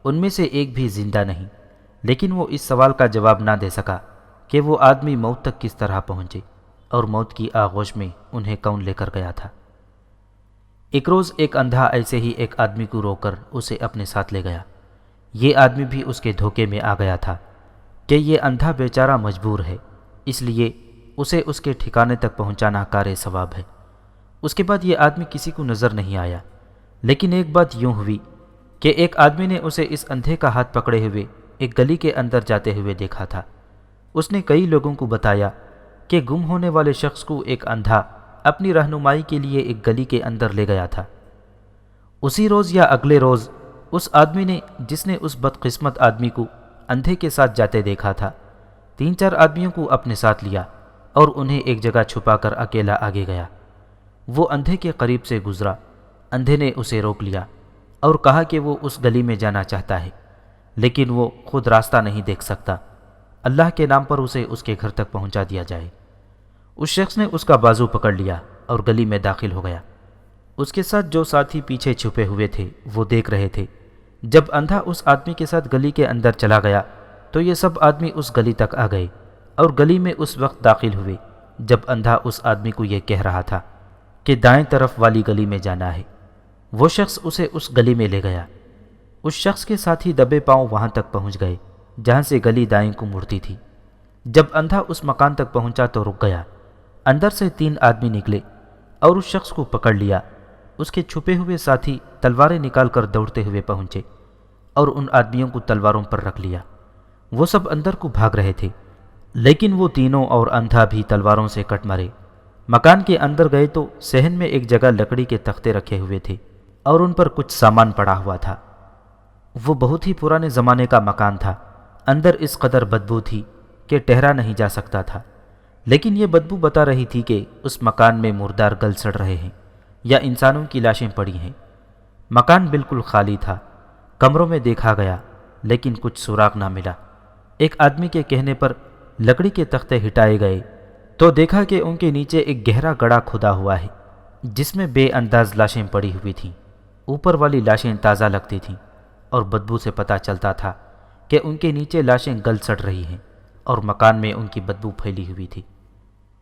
S3: ان میں سے ایک بھی زندہ نہیں، لیکن وہ اس سوال کا جواب نہ دے سکا کہ وہ آدمی موت تک کس طرح پہنچے اور موت کی آغوش میں انہیں کون لے کر گیا تھا۔ ایک روز ایک اندھا ایسے ہی ایک آدمی کو روک کر اسے اپنے ساتھ لے گیا۔ یہ آدمی بھی اس کے دھوکے میں آ گیا تھا کہ یہ اندھا بیچارہ مجبور ہے، اس لیے اسے اس کے ٹھکانے تک پہنچانا کار ثواب ہے۔ اس کے بعد یہ آدمی کسی کو نظر نہیں آیا، لیکن ایک بات یوں ہوئی کہ ایک آدمی نے اسے اس اندھے کا ہاتھ پکڑے ہوئے ایک گلی کے اندر جاتے ہوئے دیکھا تھا۔ اس نے کئی لوگوں کو بتایا کہ گم ہونے والے شخص کو ایک اندھا اپنی رہنمائی کے لیے ایک گلی کے اندر لے گیا تھا۔ اسی روز یا اگلے روز اس آدمی نے، جس نے اس بدقسمت آدمی کو اندھے کے ساتھ جاتے دیکھا تھا، 3-4 آدمیوں کو اپنے ساتھ لیا اور انہیں ایک جگہ چھپا کر اکیلا آگے گیا۔ وہ اندھے کے قریب سے گزرا۔ اندھے نے اسے روک لیا اور کہا کہ وہ اس گلی میں جانا چاہتا ہے، لیکن وہ خود راستہ نہیں دیکھ سکتا، اللہ کے نام پر اسے اس کے گھر تک پہنچا دیا جائے۔ اس شخص نے اس کا بازو پکڑ لیا اور گلی میں داخل ہو گیا۔ اس کے ساتھ جو ساتھی پیچھے چھپے ہوئے تھے وہ دیکھ رہے تھے۔ جب اندھا اس آدمی کے ساتھ گلی کے اندر چلا گیا تو یہ سب آدمی اس گلی تک آ گئے اور گلی میں اس وقت داخل ہوئے جب اندھا اس آدمی کو یہ کہہ رہا تھا کہ دائیں طرف والی گلی میں جانا ہے۔ وہ شخص اسے اس گلی میں لے گیا۔ اس شخص کے ساتھی دبے پاؤں وہاں تک پہنچ گئے جہاں سے گلی دائیں کو مڑتی تھی۔ جب اندھا اس مکان تک پہنچا تو رک گیا۔ اندر سے 3 آدمی نکلے اور اس شخص کو پکڑ لیا۔ اس کے چھپے ہوئے ساتھی تلواریں نکال کر دوڑتے ہوئے پہنچے اور ان آدمیوں کو تلواروں پر رکھ لیا۔ وہ سب اندر کو بھاگ رہے تھے، لیکن وہ تینوں اور اندھا بھی تلواروں سے کٹ مرے۔ مکان کے اندر گئے تو صحن میں ایک جگہ لکڑی کے تختے رکھے ہوئے تھے اور ان پر کچھ سامان پڑا ہوا تھا۔ وہ بہت ہی پرانے زمانے کا مکان تھا۔ اندر اس قدر بدبو تھی کہ ٹھہرا نہیں جا سکتا تھا، لیکن یہ بدبو بتا رہی تھی کہ اس مکان میں مردار گل سڑ رہے ہیں یا انسانوں کی لاشیں پڑی ہیں۔ مکان بالکل خالی تھا۔ کمروں میں دیکھا گیا لیکن کچھ سراغ نہ ملا۔ ایک آدمی کے کہنے پر لکڑی کے تختے ہٹائے گئے تو دیکھا کہ ان کے نیچے ایک گہرا گڑھا کھدا ہوا ہے جس میں بے انداز لاشیں پڑی ہوئی تھیں۔ اوپر والی لاشیں تازہ لگتی تھیں اور بدبو سے پتہ چلتا تھا کہ ان کے نیچے لاشیں گل سڑ رہی ہیں اور مکان میں ان کی بدبو پھیلی ہوئی تھی۔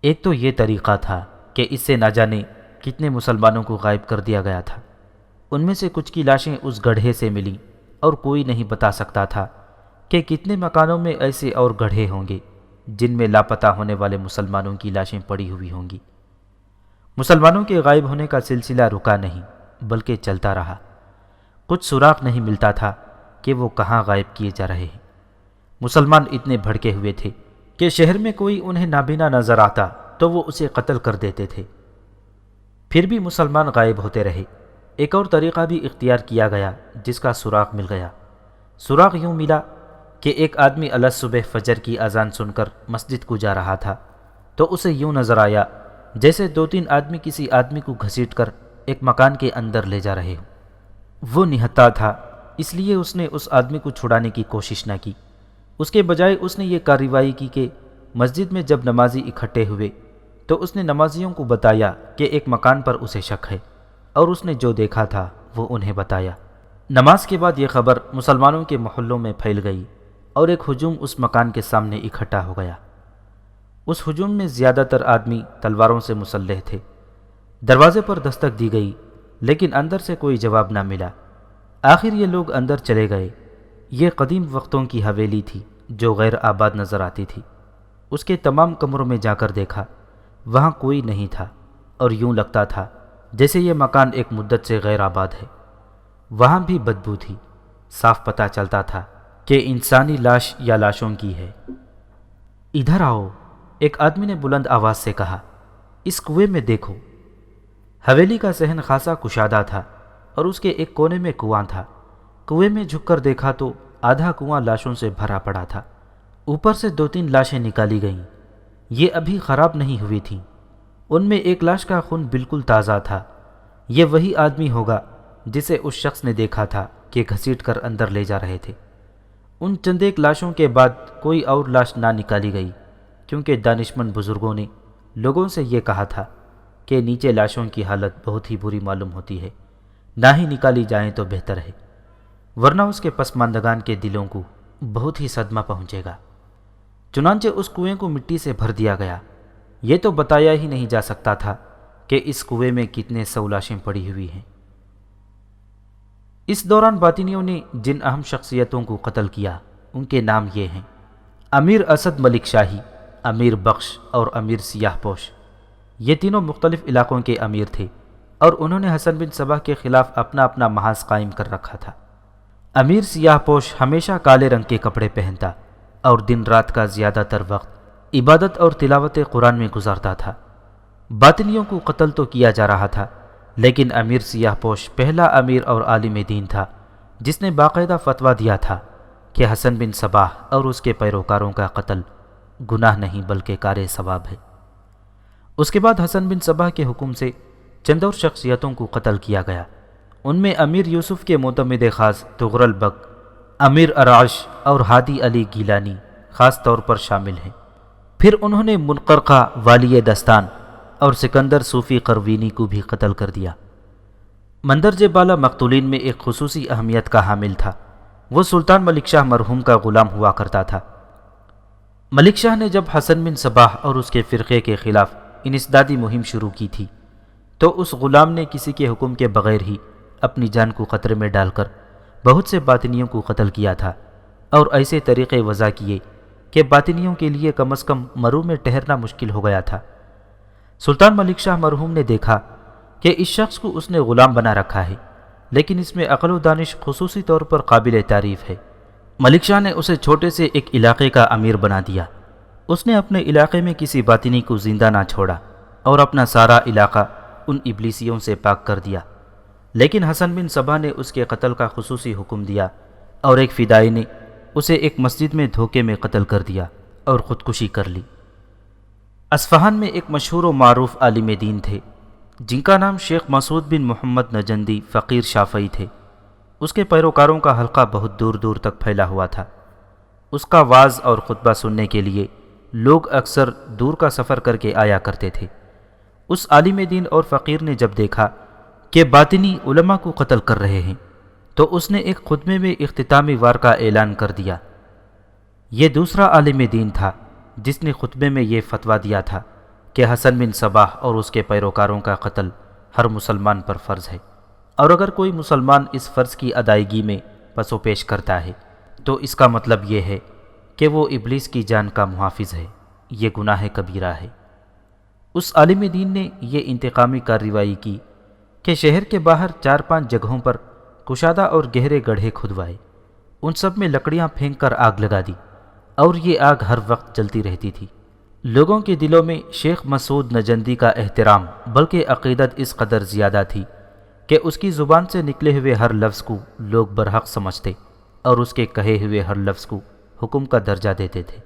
S3: ایک تو یہ طریقہ تھا کہ اس سے نہ جانے کتنے مسلمانوں کو غائب کر دیا گیا تھا۔ ان میں سے کچھ کی لاشیں اس گڑھے سے ملیں اور کوئی نہیں بتا سکتا تھا کہ کتنے مکانوں میں ایسے اور گڑھے ہوں گے جن میں لاپتہ ہونے والے مسلمانوں کی لاشیں پڑی ہوئی ہوں گی۔ مسلمانوں کے غائب ہونے کا سلسلہ رکا نہیں بلکہ چلتا رہا۔ کچھ سراغ نہیں ملتا تھا کہ وہ کہاں غائب کیے جا رہے ہیں۔ مسلمان اتنے بھڑکے ہوئے تھے کہ شہر میں کوئی انہیں نابینا نظر آتا تو وہ اسے قتل کر دیتے تھے۔ پھر بھی مسلمان غائب ہوتے رہے۔ ایک اور طریقہ بھی اختیار کیا گیا جس کا سراغ مل گیا۔ سراغ یوں ملا کہ ایک آدمی الصبح فجر کی اذان سن کر مسجد کو جا رہا تھا تو اسے یوں نظر آیا جیسے 2-3 آدمی کسی آدمی کو گھسیٹ کر ایک مکان کے اندر لے جا رہے ہوں۔ وہ نہتا تھا، اس لیے اس نے اس آدمی کو چھڑانے کی کوشش نہ کی۔ اس کے بجائے اس نے یہ کارروائی کی کہ مسجد میں جب نمازی اکٹھے ہوئے تو اس نے نمازیوں کو بتایا کہ ایک مکان پر اسے شک ہے، اور اس نے جو دیکھا تھا وہ انہیں بتایا۔ نماز کے بعد یہ خبر مسلمانوں کے محلوں میں پھیل گئی اور ایک ہجوم اس مکان کے سامنے اکٹھا ہو گیا۔ اس ہجوم میں زیادہ تر آدمی تلواروں سے مسلح تھے۔ دروازے پر دستک دی گئی لیکن اندر سے کوئی جواب نہ ملا۔ آخر یہ لوگ اندر چلے گئے۔ یہ قدیم وقتوں کی حویلی تھی جو غیر آباد نظر آتی تھی۔ اس کے تمام کمروں میں جا کر دیکھا، وہاں کوئی نہیں تھا اور یوں لگتا تھا جیسے یہ مکان ایک مدت سے غیر آباد ہے۔ وہاں بھی بدبو تھی۔ صاف پتہ چلتا تھا کہ انسانی لاش یا لاشوں کی ہے۔ ادھر آؤ، ایک آدمی نے بلند آواز سے کہا، اس کنویں میں دیکھو۔ حویلی کا صحن خاصا کشادہ تھا اور اس کے ایک کونے میں کنواں تھا۔ کنویں میں جھک کر دیکھا تو آدھا کنواں لاشوں سے بھرا پڑا تھا۔ اوپر سے 2-3 لاشیں نکالی گئیں، یہ ابھی خراب نہیں ہوئی تھیں۔ ان میں ایک لاش کا خون بالکل تازہ تھا۔ یہ وہی آدمی ہوگا جسے اس شخص نے دیکھا تھا کہ گھسیٹ کر اندر لے جا رہے تھے۔ ان چند ایک لاشوں کے بعد کوئی اور لاش نہ نکالی گئی، کیونکہ دانشمند بزرگوں نے لوگوں سے یہ کہا تھا کہ نیچے لاشوں کی حالت بہت ہی بری معلوم ہوتی ہے، نہ ہی نکالی جائیں تو بہتر ہے، ورنہ اس کے پسماندگان کے دلوں کو بہت ہی صدمہ پہنچے گا۔ چنانچہ اس کنویں کو مٹی سے بھر دیا گیا۔ یہ تو بتایا ہی نہیں جا سکتا تھا کہ اس کنویں میں کتنے 100 لاشیں پڑی ہوئی ہیں۔ اس دوران باطنیوں نے جن اہم شخصیتوں کو قتل کیا ان کے نام یہ ہیں: امیر اسد ملک شاہی، امیر بخش اور امیر سیاہ پوش۔ یہ تینوں مختلف علاقوں کے امیر تھے اور انہوں نے حسن بن صباح کے خلاف اپنا اپنا محاذ قائم کر رکھا تھا۔ امیر سیاہ پوش ہمیشہ کالے رنگ کے کپڑے پہنتا اور دن رات کا زیادہ تر وقت عبادت اور تلاوت قرآن میں گزارتا تھا۔ باطنیوں کو قتل تو کیا جا رہا تھا، لیکن امیر سیاہ پوش پہلا امیر اور عالم دین تھا جس نے باقاعدہ فتویٰ دیا تھا کہ حسن بن صباح اور اس کے پیروکاروں کا قتل گناہ نہیں بلکہ کار ثواب ہے۔ اس کے بعد حسن بن صباح کے حکم سے چند اور شخصیتوں کو قتل کیا گیا۔ ان میں امیر یوسف کے معتمد خاص تغرل بگ، امیر ارعش اور ہادی علی گیلانی خاص طور پر شامل ہیں۔ پھر انہوں نے منقرقہ والی دستان اور سکندر صوفی قروینی کو بھی قتل کر دیا۔ مندرجہ بالا مقتولین میں ایک خصوصی اہمیت کا حامل تھا، وہ سلطان ملک شاہ مرحوم کا غلام ہوا کرتا تھا۔ ملک شاہ نے جب حسن بن صباح اور اس کے فرقے کے خلاف انسدادی مہم شروع کی تھی تو اس غلام نے کسی کے حکم کے بغیر ہی اپنی جان کو خطرے میں ڈال کر بہت سے باطنیوں کو قتل کیا تھا، اور ایسے طریقے وضع کیے کہ باطنیوں کے لیے کم از کم مرو میں ٹھہرنا مشکل ہو گیا تھا۔ سلطان ملک شاہ مرحوم نے دیکھا کہ اس شخص کو اس نے غلام بنا رکھا ہے، لیکن اس میں عقل و دانش خصوصی طور پر قابل تعریف ہے۔ ملک شاہ نے اسے چھوٹے سے ایک علاقے کا امیر بنا دیا۔ اس نے اپنے علاقے میں کسی باطنی کو زندہ نہ چھوڑا اور اپنا سارا علاقہ ان ابلیسیوں سے پاک کر دیا۔ لیکن حسن بن صباح نے اس کے قتل کا خصوصی حکم دیا، اور ایک فدائی نے اسے ایک مسجد میں دھوکے میں قتل کر دیا اور خودکشی کر لی۔ اصفہان میں ایک مشہور و معروف عالم دین تھے جن کا نام شیخ مسعود بن محمد نجندی فقیر شافعی تھے۔ اس کے پیروکاروں کا حلقہ بہت دور دور تک پھیلا ہوا تھا۔ اس کا وعظ اور خطبہ سننے کے لیے لوگ اکثر دور کا سفر کر کے آیا کرتے تھے۔ اس عالم دین اور فقیر نے جب دیکھا کہ باطنی علماء کو قتل کر رہے ہیں تو اس نے ایک خطبے میں اختتامی وار کا اعلان کر دیا۔ یہ دوسرا عالم دین تھا جس نے خطبے میں یہ فتویٰ دیا تھا کہ حسن بن صباح اور اس کے پیروکاروں کا قتل ہر مسلمان پر فرض ہے، اور اگر کوئی مسلمان اس فرض کی ادائیگی میں پس و پیش کرتا ہے تو اس کا مطلب یہ ہے کہ وہ ابلیس کی جان کا محافظ ہے، یہ گناہ کبیرہ ہے۔ اس عالم دین نے یہ انتقامی کارروائی کی کہ شہر کے باہر 4-5 جگہوں پر کشادہ اور گہرے گڑھے کھدوائے، ان سب میں لکڑیاں پھینک کر آگ لگا دی، اور یہ آگ ہر وقت جلتی رہتی تھی۔ لوگوں کے دلوں میں شیخ مسعود نجندی کا احترام بلکہ عقیدت اس قدر زیادہ تھی کہ اس کی زبان سے نکلے ہوئے ہر لفظ کو لوگ برحق سمجھتے اور اس کے کہے ہوئے ہر لفظ کو حکم کا درجہ دیتے تھے۔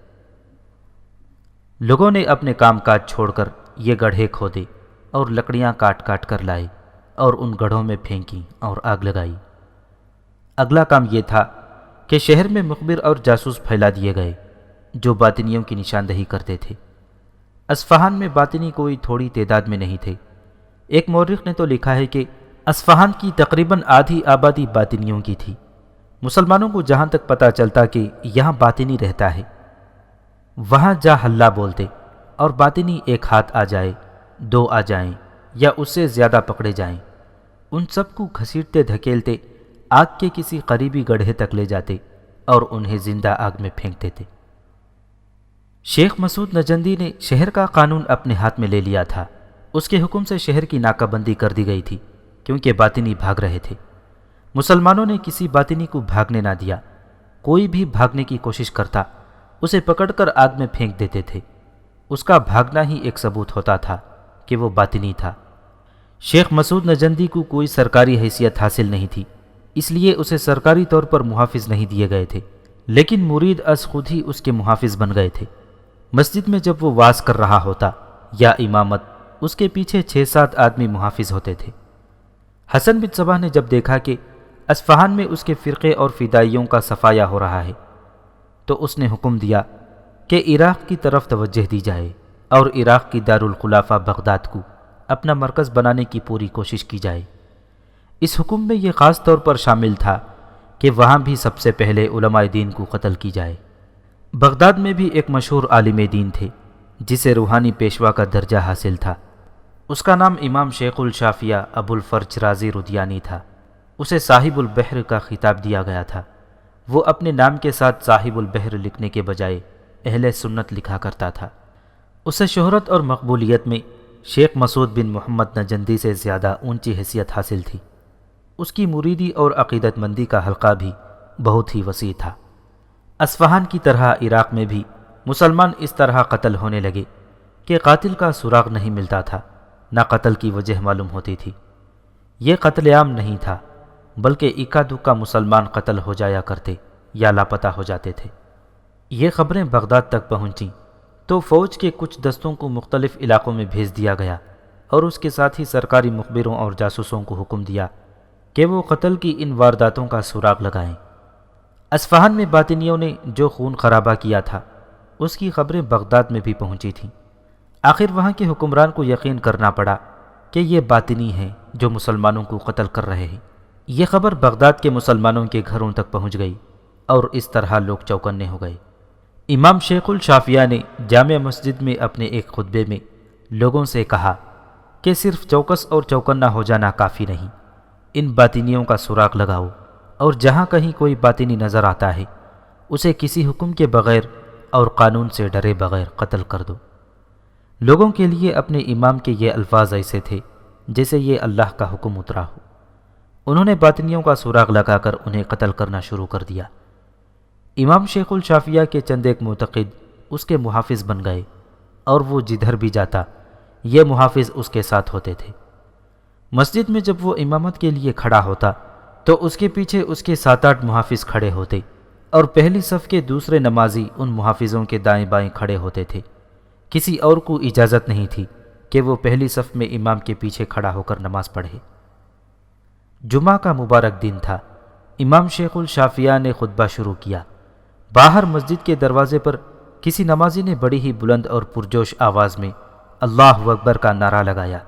S3: لوگوں نے اپنے کام کاج چھوڑ کر یہ گڑھے کھودے اور لکڑیاں کاٹ کاٹ کر لائے اور ان گڑھوں میں پھینکی اور آگ لگائی۔ اگلا کام یہ تھا کہ شہر میں مخبر اور جاسوس پھیلا دیے گئے جو باطنیوں کی نشاندہی کرتے تھے۔ اصفہان میں باطنی کوئی تھوڑی تعداد میں نہیں تھے۔ ایک مورخ نے تو لکھا ہے کہ اصفہان کی تقریباً آدھی آبادی باطنیوں کی تھی۔ مسلمانوں کو جہاں تک پتہ چلتا کہ یہاں باطنی رہتا ہے، وہاں جا ہلہ بولتے، اور باطنی ایک ہاتھ آ جائے، 2 آ جائیں یا اس سے زیادہ پکڑے جائیں، ان سب کو گھسیٹتے دھکیلتے آگ کے کسی قریبی گڑھے تک لے جاتے اور انہیں زندہ آگ میں پھینک دیتے۔ شیخ مسعود نجندی نے شہر کا قانون اپنے ہاتھ میں لے لیا تھا۔ اس کے حکم سے شہر کی ناکہ بندی کر دی گئی تھی کیونکہ باطنی بھاگ رہے تھے۔ مسلمانوں نے کسی باطنی کو بھاگنے نہ دیا۔ کوئی بھی بھاگنے کی کوشش کرتا اسے پکڑ کر آگ میں پھینک دیتے تھے۔ اس کا بھاگنا ہی ایک ثبوت ہوتا تھا کہ وہ باطنی تھا۔ شیخ مسعود نجندی کو کوئی سرکاری حیثیت حاصل نہیں تھی، اس لیے اسے سرکاری طور پر محافظ نہیں دیے گئے تھے، لیکن مرید از خود ہی اس کے محافظ بن گئے تھے۔ مسجد میں جب وہ واز کر رہا ہوتا یا امامت، اس کے پیچھے 6-7 آدمی محافظ ہوتے تھے۔ حسن بن صباح نے جب دیکھا کہ اصفہان میں اس کے فرقے اور فدائیوں کا صفایا ہو رہا ہے تو اس نے حکم دیا کہ عراق کی طرف توجہ دی جائے اور عراق کی دارالخلافہ بغداد کو اپنا مرکز بنانے کی پوری کوشش کی جائے۔ اس حکم میں یہ خاص طور پر شامل تھا کہ وہاں بھی سب سے پہلے علماء دین کو قتل کی جائے۔ بغداد میں بھی ایک مشہور عالم دین تھے جسے روحانی پیشوا کا درجہ حاصل تھا۔ اس کا نام امام شیخ الشافعیہ ابو الفرج رازی ردیانی تھا۔ اسے صاحب البحر کا خطاب دیا گیا تھا۔ وہ اپنے نام کے ساتھ صاحب البحر لکھنے کے بجائے اہل سنت لکھا کرتا تھا۔ اسے شہرت اور مقبولیت میں شیخ مسعود بن محمد نجندی سے زیادہ اونچی حیثیت حاصل تھی۔ اس کی مریدی اور عقیدت مندی کا حلقہ بھی بہت ہی وسیع تھا۔ اصفہان کی طرح عراق میں بھی مسلمان اس طرح قتل ہونے لگے کہ قاتل کا سراغ نہیں ملتا تھا، نہ قتل کی وجہ معلوم ہوتی تھی۔ یہ قتل عام نہیں تھا، بلکہ اکا دکا مسلمان قتل ہو جایا کرتے یا لاپتہ ہو جاتے تھے۔ یہ خبریں بغداد تک پہنچیں تو فوج کے کچھ دستوں کو مختلف علاقوں میں بھیج دیا گیا اور اس کے ساتھ ہی سرکاری مخبروں اور جاسوسوں کو حکم دیا کہ وہ قتل کی ان وارداتوں کا سراغ لگائیں۔ اصفہان میں باطنیوں نے جو خون خرابہ کیا تھا اس کی خبریں بغداد میں بھی پہنچی تھیں۔ آخر وہاں کے حکمران کو یقین کرنا پڑا کہ یہ باطنی ہیں جو مسلمانوں کو قتل کر رہے ہیں۔ یہ خبر بغداد کے مسلمانوں کے گھروں تک پہنچ گئی اور اس طرح لوگ چوکنے ہو گئے۔ امام شیخ الشافعیہ نے جامع مسجد میں اپنے ایک خطبے میں لوگوں سے کہا کہ صرف چوکس اور چوکنا ہو جانا کافی نہیں، ان باطنیوں کا سراغ لگاؤ اور جہاں کہیں کوئی باطنی نظر آتا ہے اسے کسی حکم کے بغیر اور قانون سے ڈرے بغیر قتل کر دو۔ لوگوں کے لیے اپنے امام کے یہ الفاظ ایسے تھے جیسے یہ اللہ کا حکم اترا ہو۔ انہوں نے باطنیوں کا سراغ لگا کر انہیں قتل کرنا شروع کر دیا۔ امام شیخ الشافعیہ کے چند ایک معتقد اس کے محافظ بن گئے اور وہ جدھر بھی جاتا یہ محافظ اس کے ساتھ ہوتے تھے۔ مسجد میں جب وہ امامت کے لیے کھڑا ہوتا تو اس کے پیچھے اس کے 7-8 محافظ کھڑے ہوتے اور پہلی صف کے دوسرے نمازی ان محافظوں کے دائیں بائیں کھڑے ہوتے تھے۔ کسی اور کو اجازت نہیں تھی کہ وہ پہلی صف میں امام کے پیچھے کھڑا ہو کر نماز پڑھے۔ جمعہ کا مبارک دن تھا۔ امام شیخ الشافعیہ نے خطبہ شروع کیا۔ باہر مسجد کے دروازے پر کسی نمازی نے بڑی ہی بلند اور پرجوش آواز میں اللہ اکبر کا نعرہ لگایا۔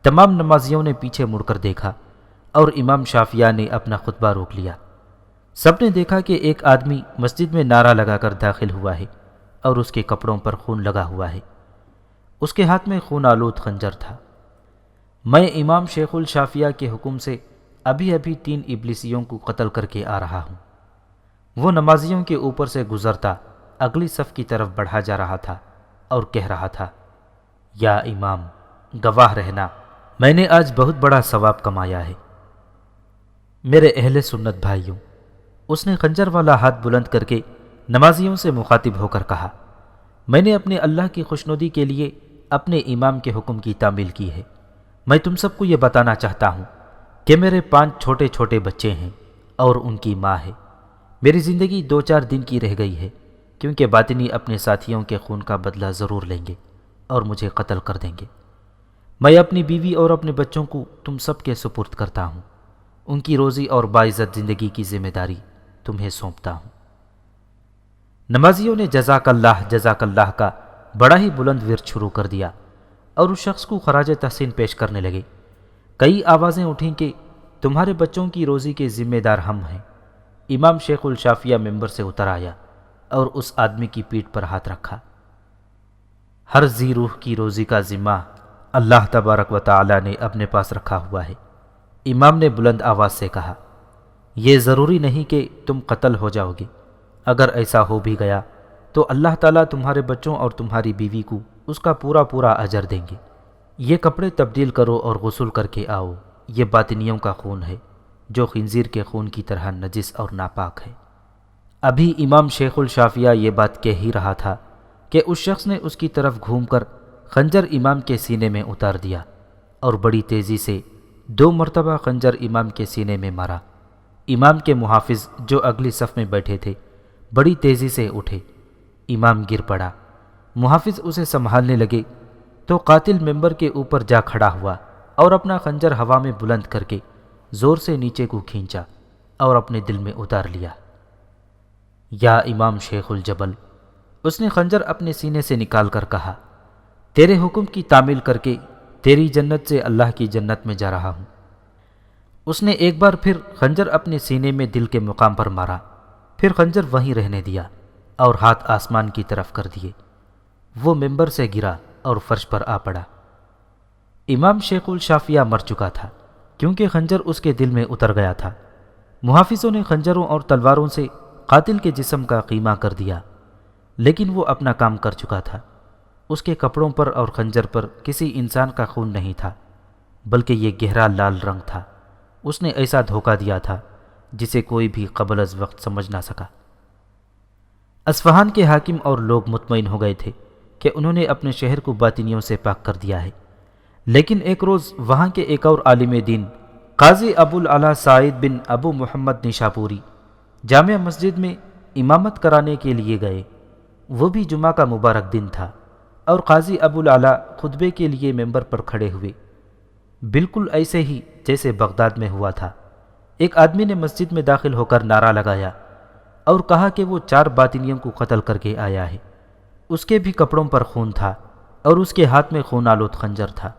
S3: تمام نمازیوں نے پیچھے مڑ کر دیکھا اور امام شافعیہ نے اپنا خطبہ روک لیا۔ سب نے دیکھا کہ ایک آدمی مسجد میں نعرہ لگا کر داخل ہوا ہے اور اس کے کپڑوں پر خون لگا ہوا ہے۔ اس کے ہاتھ میں خون آلود خنجر تھا۔ میں امام شیخ الشافعیہ کے حکم سے ابھی 3 ابلیسیوں کو قتل کر کے آ رہا ہوں۔ وہ نمازیوں کے اوپر سے گزرتا اگلی صف کی طرف بڑھا جا رہا تھا اور کہہ رہا تھا، یا امام گواہ رہنا، میں نے آج بہت بڑا ثواب کمایا ہے۔ میرے اہل سنت بھائیوں، اس نے خنجر والا ہاتھ بلند کر کے نمازیوں سے مخاطب ہو کر کہا، میں نے اپنے اللہ کی خوشنودی کے لیے اپنے امام کے حکم کی تعمیل کی ہے۔ میں تم سب کو یہ بتانا چاہتا ہوں کہ میرے 5 چھوٹے چھوٹے بچے ہیں اور ان کی ماں ہے۔ میری زندگی 2-4 دن کی رہ گئی ہے، کیونکہ باطنی اپنے ساتھیوں کے خون کا بدلہ ضرور لیں گے اور مجھے قتل کر دیں گے۔ میں اپنی بیوی اور اپنے بچوں کو تم سب کے سپرد کرتا ہوں۔ ان کی روزی اور باعزت زندگی کی ذمہ داری تمہیں سونپتا ہوں۔ نمازیوں نے جزاک اللہ کا بڑا ہی بلند ورد شروع کر دیا اور اس شخص کو خراج تحسین پیش کرنے لگے۔ کئی آوازیں اٹھیں کہ تمہارے بچوں کی روزی کے ذمہ دار ہم ہیں۔ امام شیخ الشافعیہ ممبر سے اتر آیا اور اس آدمی کی پیٹھ پر ہاتھ رکھا۔ ہر ذی روح کی روزی کا ذمہ اللہ تبارک و تعالی نے اپنے پاس رکھا ہوا ہے۔ امام نے بلند آواز سے کہا، یہ ضروری نہیں کہ تم قتل ہو جاؤ گے۔ اگر ایسا ہو بھی گیا تو اللہ تعالیٰ تمہارے بچوں اور تمہاری بیوی کو اس کا پورا اجر دیں گے۔ یہ کپڑے تبدیل کرو اور غسل کر کے آؤ، یہ باطنیوں کا خون ہے جو خنزیر کے خون کی طرح نجس اور ناپاک ہے۔ ابھی امام شیخ الشافعیہ یہ بات کہہ ہی رہا تھا کہ اس شخص نے اس کی طرف گھوم کر خنجر امام کے سینے میں اتار دیا اور بڑی تیزی سے 2 مرتبہ خنجر امام کے سینے میں مارا امام کے محافظ جو اگلی صف میں بیٹھے تھے بڑی تیزی سے اٹھے۔ امام گر پڑا۔ محافظ اسے سنبھالنے لگے تو قاتل ممبر کے اوپر جا کھڑا ہوا اور اپنا خنجر ہوا میں بلند کر کے زور سے نیچے کو کھینچا اور اپنے دل میں اتار لیا۔ یا امام شیخ الجبل، اس نے خنجر اپنے سینے سے نکال کر کہا، تیرے حکم کی تعمیل کر کے تیری جنت سے اللہ کی جنت میں جا رہا ہوں۔ اس نے ایک بار پھر خنجر اپنے سینے میں دل کے مقام پر مارا، پھر خنجر وہیں رہنے دیا اور ہاتھ آسمان کی طرف کر دیے۔ وہ ممبر سے گرا اور فرش پر آ پڑا۔ امام شیخ الشافیہ مر چکا تھا کیونکہ خنجر اس کے دل میں اتر گیا تھا۔ محافظوں نے خنجروں اور تلواروں سے قاتل کے جسم کا قیمہ کر دیا، لیکن وہ اپنا کام کر چکا تھا۔ اس کے کپڑوں پر اور خنجر پر کسی انسان کا خون نہیں تھا، بلکہ یہ گہرا لال رنگ تھا۔ اس نے ایسا دھوکہ دیا تھا جسے کوئی بھی قبل از وقت سمجھ نہ سکا۔ اصفہان کے حاکم اور لوگ مطمئن ہو گئے تھے کہ انہوں نے اپنے شہر کو باطنیوں سے پاک کر دیا ہے، لیکن ایک روز وہاں کے ایک اور عالم دین قاضی ابو العلا سعید بن ابو محمد نشاپوری جامع مسجد میں امامت کرانے کے لیے گئے۔ وہ بھی جمعہ کا مبارک دن تھا اور قاضی ابو العلا خطبے کے لیے ممبر پر کھڑے ہوئے، بالکل ایسے ہی جیسے بغداد میں ہوا تھا۔ ایک آدمی نے مسجد میں داخل ہو کر نعرہ لگایا اور کہا کہ وہ 4 باطنیوں کو قتل کر کے آیا ہے۔ اس کے بھی کپڑوں پر خون تھا اور اس کے ہاتھ میں خون آلود خنجر تھا۔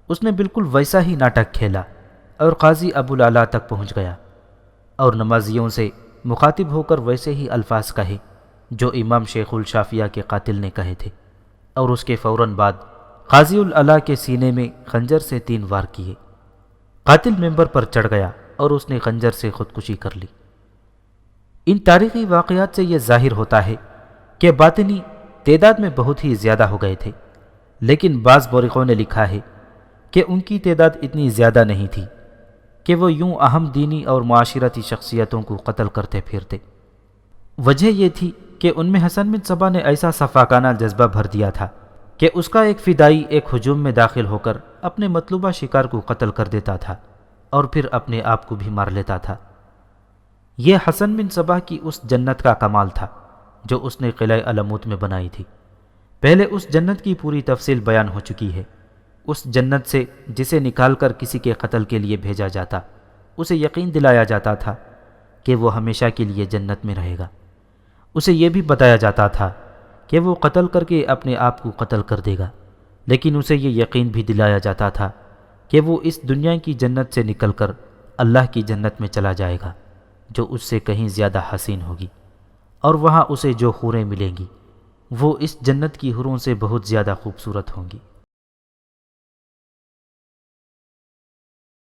S3: اس نے بالکل ویسا ہی ناٹک کھیلا اور قاضی ابو العلا تک پہنچ گیا اور نمازیوں سے مخاطب ہو کر ویسے ہی الفاظ کہے جو امام شیخ الشافیہ کے قاتل نے کہے تھے، اور اس کے فوراً بعد قاضی العلا کے سینے میں خنجر سے 3 وار کیے۔ قاتل ممبر پر چڑھ گیا اور اس نے خنجر سے خودکشی کر لی۔ ان تاریخی واقعات سے یہ ظاہر ہوتا ہے کہ باطنی تعداد میں بہت ہی زیادہ ہو گئے تھے، لیکن بعض مورخوں نے لکھا ہے کہ ان کی تعداد اتنی زیادہ نہیں تھی کہ وہ یوں اہم دینی اور معاشرتی شخصیتوں کو قتل کرتے پھرتے۔ وجہ یہ تھی کہ ان میں حسن بن صبا نے ایسا سفاکانہ جذبہ بھر دیا تھا کہ اس کا ایک فدائی ایک ہجوم میں داخل ہو کر اپنے مطلوبہ شکار کو قتل کر دیتا تھا اور پھر اپنے آپ کو بھی مار لیتا تھا۔ یہ حسن بن صبا کی اس جنت کا کمال تھا جو اس نے قلعہ علموت میں بنائی تھی۔ پہلے اس جنت کی پوری تفصیل بیان ہو چکی ہے۔ اس جنت سے جسے نکال کر کسی کے قتل کے لیے بھیجا جاتا، اسے یقین دلایا جاتا تھا کہ وہ ہمیشہ کے لیے جنت میں رہے گا۔ اسے یہ بھی بتایا جاتا تھا کہ وہ قتل کر کے اپنے آپ کو قتل کر دے گا، لیکن اسے یہ یقین بھی دلایا جاتا تھا کہ وہ اس دنیا کی جنت سے نکل کر اللہ کی جنت میں چلا جائے گا جو اس سے کہیں زیادہ حسین ہوگی، اور وہاں اسے جو حوریں ملیں گی وہ اس جنت کی حوروں سے بہت زیادہ خوبصورت ہوں گی۔